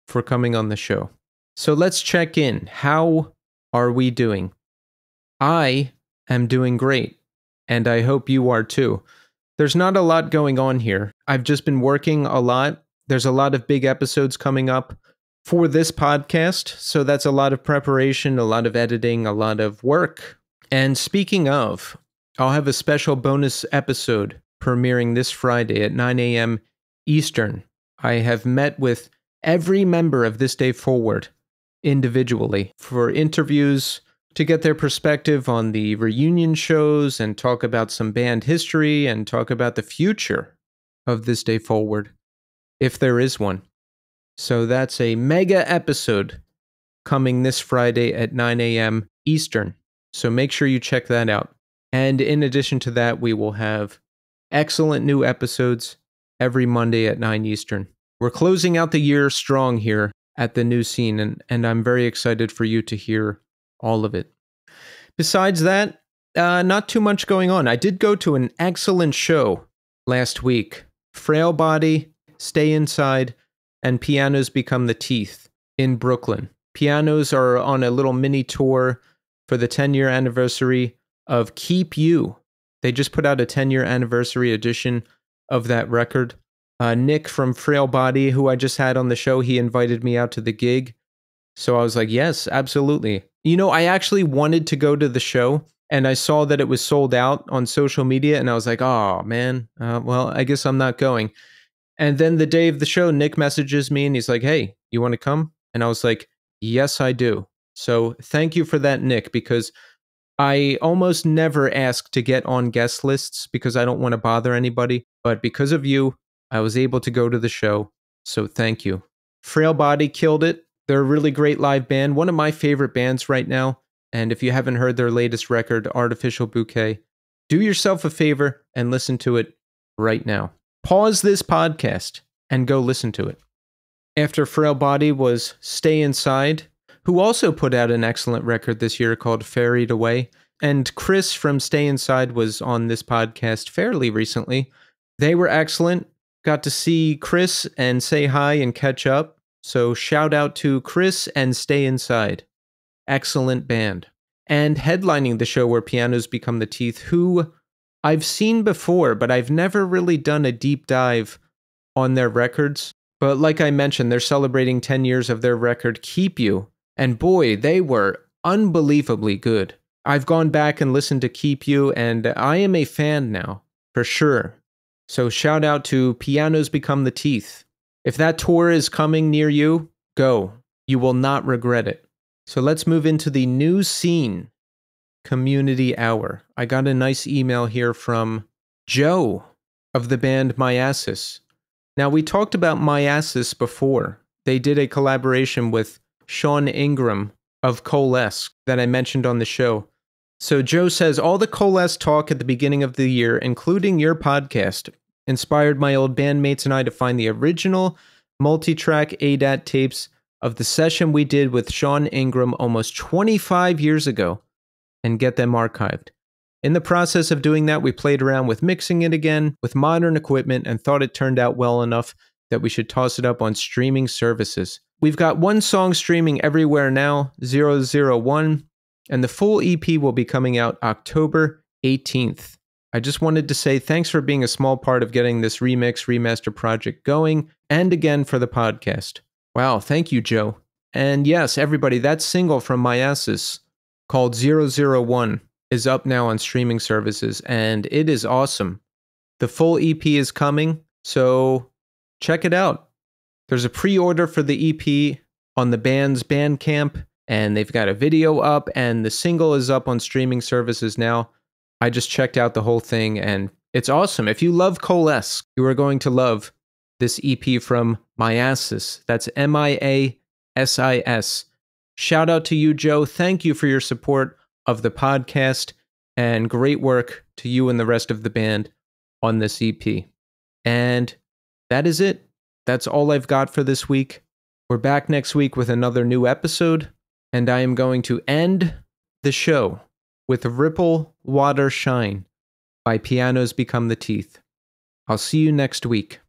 for coming on the show. So let's check in. How are we doing? I am doing great, and I hope you are too. There's not a lot going on here. I've just been working a lot. There's a lot of big episodes coming up for this podcast, so that's a lot of preparation, a lot of editing, a lot of work. And speaking of, I'll have a special bonus episode premiering this Friday at 9 a.m. Eastern. I have met with every member of This Day Forward individually for interviews to get their perspective on the reunion shows and talk about some band history and talk about the future of This Day Forward, if there is one. So that's a mega episode coming this Friday at 9 a.m. Eastern. So make sure you check that out. And in addition to that, we will have excellent new episodes every Monday at 9 Eastern. We're closing out the year strong here at the New Scene, and I'm very excited for you to hear all of it. Besides that, not too much going on. I did go to an excellent show last week. Frail Body, Stay Inside, and Pianos Become the Teeth in Brooklyn. Pianos are on a little mini tour for the 10-year anniversary of Keep You, They just put out a 10-year anniversary edition of that record. Nick from Frail Body, who I just had on the show, he invited me out to the gig. So I was like, yes, absolutely. You know, I actually wanted to go to the show, and I saw that it was sold out on social media, and I was like, oh, man, well, I guess I'm not going. And then the day of the show, Nick messages me, and he's like, hey, you want to come? And I was like, yes, I do. So thank you for that, Nick, because I almost never ask to get on guest lists because I don't want to bother anybody. But because of you, I was able to go to the show. So thank you. Frail Body killed it. They're a really great live band. One of my favorite bands right now. And if you haven't heard their latest record, Artificial Bouquet, do yourself a favor and listen to it right now. Pause this podcast and go listen to it. After Frail Body was Stay Inside, who also put out an excellent record this year called Ferried Away. And Chris from Stay Inside was on this podcast fairly recently. They were excellent. Got to see Chris and say hi and catch up. So shout out to Chris and Stay Inside. Excellent band. And headlining the show were Pianos Become the Teeth, who I've seen before, but I've never really done a deep dive on their records. But like I mentioned, they're celebrating 10 years of their record, Keep You. And boy, they were unbelievably good. I've gone back and listened to Keep You, and I am a fan now, for sure. So shout out to Pianos Become the Teeth. If that tour is coming near you, go. You will not regret it. So let's move into the new scene community hour. I got a nice email here from Joe of the band Hiatus. Now, we talked about Hiatus before. They did a collaboration with Sean Ingram of Coalesce that I mentioned on the show. So Joe says, all the Coalesce talk at the beginning of the year, including your podcast, inspired my old bandmates and I to find the original multi-track ADAT tapes of the session we did with Sean Ingram almost 25 years ago and get them archived. In the process of doing that, we played around with mixing it again with modern equipment and thought it turned out well enough that we should toss it up on streaming services. We've got one song streaming everywhere now, 001, and the full EP will be coming out October 18th. I just wanted to say thanks for being a small part of getting this remaster project going, and again for the podcast. Wow, thank you, Joe. And yes, everybody, that single from Hiatus called 001 is up now on streaming services, and it is awesome. The full EP is coming, so check it out. There's a pre-order for the EP on the band's Bandcamp, and they've got a video up, and the single is up on streaming services now. I just checked out the whole thing, and it's awesome. If you love Coalesce, you are going to love this EP from Hiatus. That's Miasis. Shout out to you, Joe. Thank you for your support of the podcast, and great work to you and the rest of the band on this EP. And that is it. That's all I've got for this week. We're back next week with another new episode, and I am going to end the show with Ripple Water Shine by Pianos Become the Teeth. I'll see you next week.